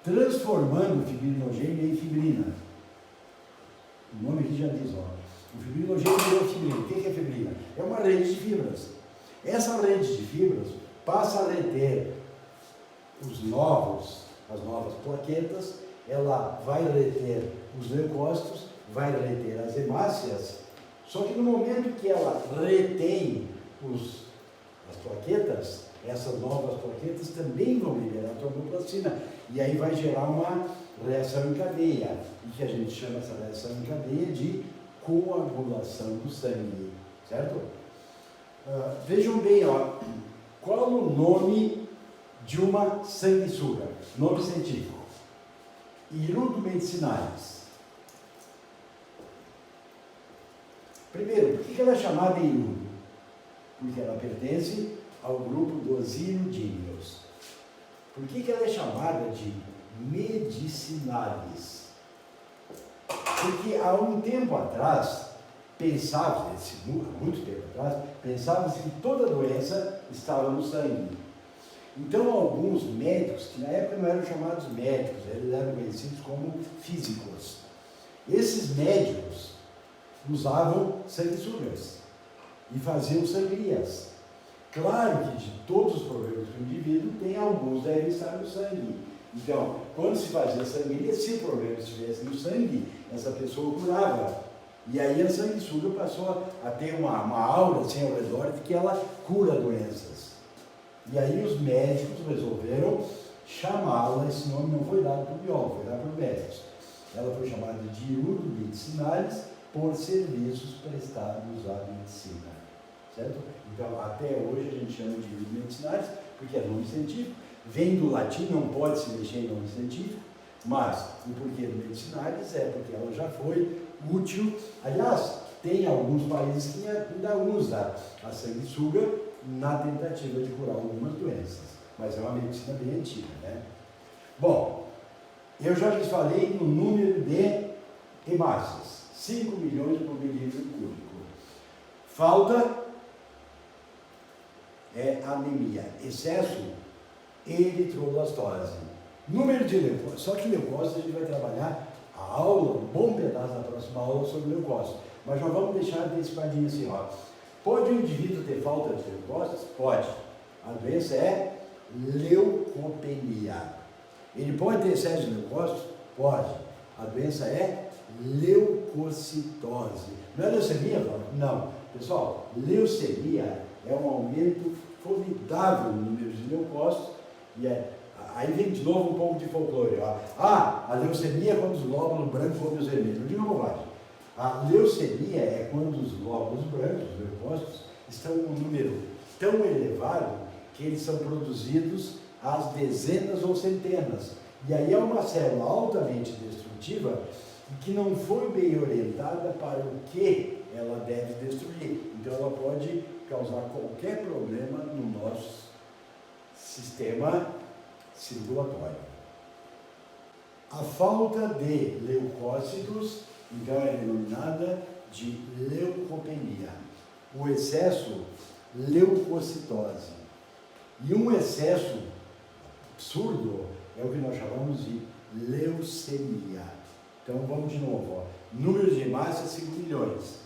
transformando o fibrinogênio em fibrina. O nome aqui já diz, ó. O fibrinogênio virou fibrina. O que é fibrina? É uma rede de fibras. Essa rede de fibras passa a reter as novas plaquetas, ela vai reter os leucócitos, vai reter as hemácias, só que no momento que ela retém as plaquetas, essas novas plaquetas também vão liberar a tromboplastina, e aí vai gerar uma reação em cadeia, e que a gente chama essa reação em cadeia de coagulação do sangue, certo? Vejam bem, ó, qual o nome de uma sanguessuga? Nome científico: Hirudo medicinalis. Primeiro, por que ela é chamada hirudo? Porque ela pertence ao grupo dos hirudíneos. Por que ela é chamada de medicinalis? Porque há um tempo atrás, muito tempo atrás, pensava-se que toda doença estava no sangue. Então, alguns médicos, que na época não eram chamados médicos, eles eram conhecidos como físicos. Esses médicos usavam sanguessugas e faziam sangrias. Claro que de todos os problemas do indivíduo, tem alguns que devem estar no sangue. Então, quando se fazia sangria, se o problema estivesse no sangue, essa pessoa curava. E aí a sanguessuga passou a ter uma aura assim ao redor de que ela cura doenças. E aí os médicos resolveram chamá-la, esse nome não foi dado para o biólogo, foi dado para os médicos. Ela foi chamada de hirudo medicinalis por serviços prestados à medicina. Certo? Então, até hoje a gente chama de hirudo medicinalis, porque é nome científico, vem do latim, não pode se mexer em nome científico, mas o porquê do medicinalis é porque ela já foi útil. Aliás, tem alguns países que ainda usam a sanguessuga na tentativa de curar algumas doenças, mas é uma medicina bem antiga, né? Bom, eu já lhes falei no número de hemácias, 5 milhões por milímetro cúbico. Falta é anemia, excesso, eritroblastose. Número de leucócitos, só que leucócitos a gente vai trabalhar a aula, um bom pedaço da próxima aula sobre leucócitos, mas já vamos deixar antecipadinho assim, ó. Pode o indivíduo ter falta de leucócitos? Pode. A doença é leucopenia. Ele pode ter excesso de leucócitos? Pode. A doença é leucocitose. Não é leucemia? Não. Pessoal, leucemia é um aumento formidável no número de leucócitos e Aí vem de novo um pouco de folclore. Ó. Ah, a leucemia é quando os glóbulos brancos comem os vermelhos. Não diga bobagem. A leucemia é quando os glóbulos brancos, os leucócitos, estão em um número tão elevado que eles são produzidos às dezenas ou centenas. E aí é uma célula altamente destrutiva que não foi bem orientada para o que ela deve destruir. Então ela pode causar qualquer problema no nosso sistema circulatório. A falta de leucócitos, então, é denominada de leucopenia. O excesso, leucocitose. E um excesso absurdo é o que nós chamamos de leucemia. Então vamos de novo. Ó. Número de massa 5 milhões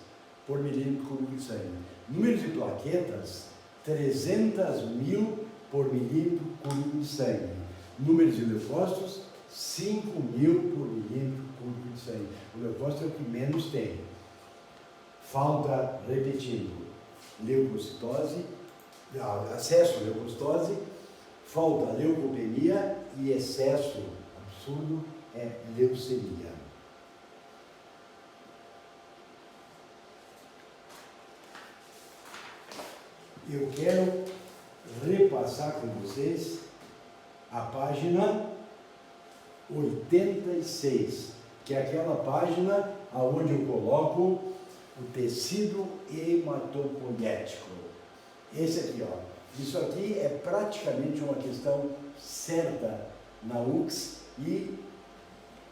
por milímetro cúbico de sangue. Número de plaquetas 300 mil por milímetro cúbico de sangue. Número de leucócitos 5 mil por milímetro cúbico de sangue. O leucócito é o que menos tem. Falta, repetindo, leucocitose, acesso à leucocitose, falta leucopenia e excesso absurdo é leucemia. Eu quero repassar com vocês a página 86, que é aquela página onde eu coloco o tecido hematopoético. Esse aqui, ó. Isso aqui é praticamente uma questão certa na UX e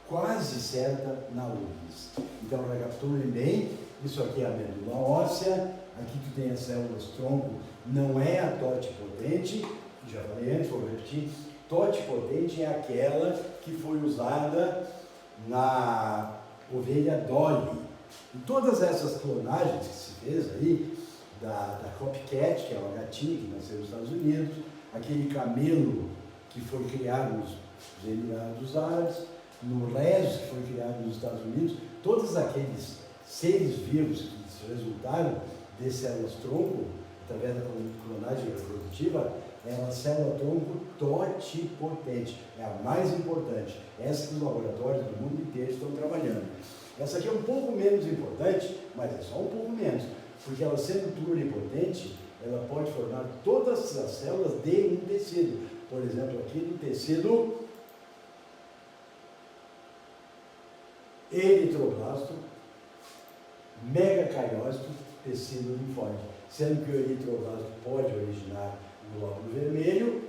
quase certa na URGS. Então, recapitulem bem, isso aqui é a medula óssea, aqui tu tem as células tronco, não é a totipotente, já falei antes, vou repetir, totipotente é aquela que foi usada na ovelha Dolly. E todas essas clonagens que se fez aí, da Copycat, que é uma gatinha que nasceu nos Estados Unidos, aquele camelo que foi criado nos Emirados Árabes, no Rhesus, que foi criado nos Estados Unidos, todos aqueles seres vivos que resultaram de células-tronco, através da clonagem reprodutiva, é uma célula-tronco totipotente, é a mais importante, essa que os laboratórios do mundo inteiro estão trabalhando. Essa aqui é um pouco menos importante, mas é só um pouco menos, porque ela sendo pluripotente, ela pode formar todas as células de um tecido. Por exemplo, aqui no tecido eritroblasto, megacariócito, tecido linfóide. Sendo que o eritroblasto pode originar o glóbulo vermelho,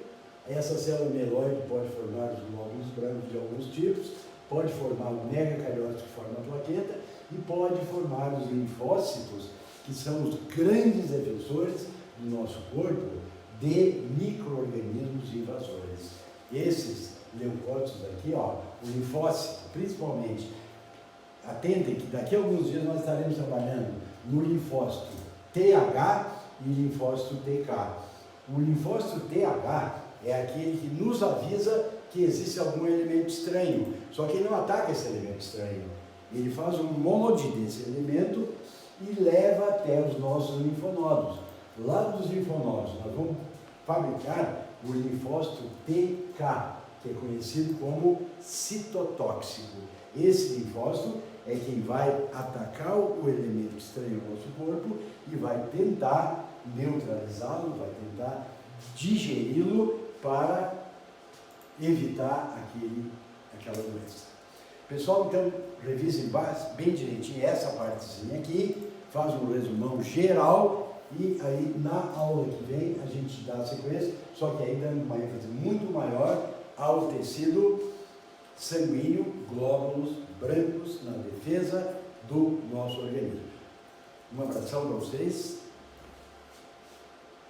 essa célula mieloide pode formar os glóbulos brancos de alguns tipos, pode formar o megacariócito que forma a plaqueta e pode formar os linfócitos, que são os grandes defensores do nosso corpo de micro-organismos invasores. Esses leucócitos aqui, ó, o linfócito, principalmente, atentem que daqui a alguns dias nós estaremos trabalhando no linfócito TH e linfócito TK. O linfócito TH é aquele que nos avisa que existe algum elemento estranho, só que ele não ataca esse elemento estranho. Ele faz um molde desse elemento e leva até os nossos linfonodos. Lá dos linfonodos, nós vamos fabricar o linfócito TK, que é conhecido como citotóxico. Esse linfócito é quem vai atacar o elemento estranho no nosso corpo e vai tentar neutralizá-lo, vai tentar digeri-lo para evitar aquela doença. Pessoal, então, revisem bem direitinho essa partezinha aqui, faz um resumão geral e aí na aula que vem a gente dá a sequência, só que aí dando uma ênfase muito maior ao tecido sanguíneo, glóbulos brancos na defesa do nosso organismo. Um abração para vocês.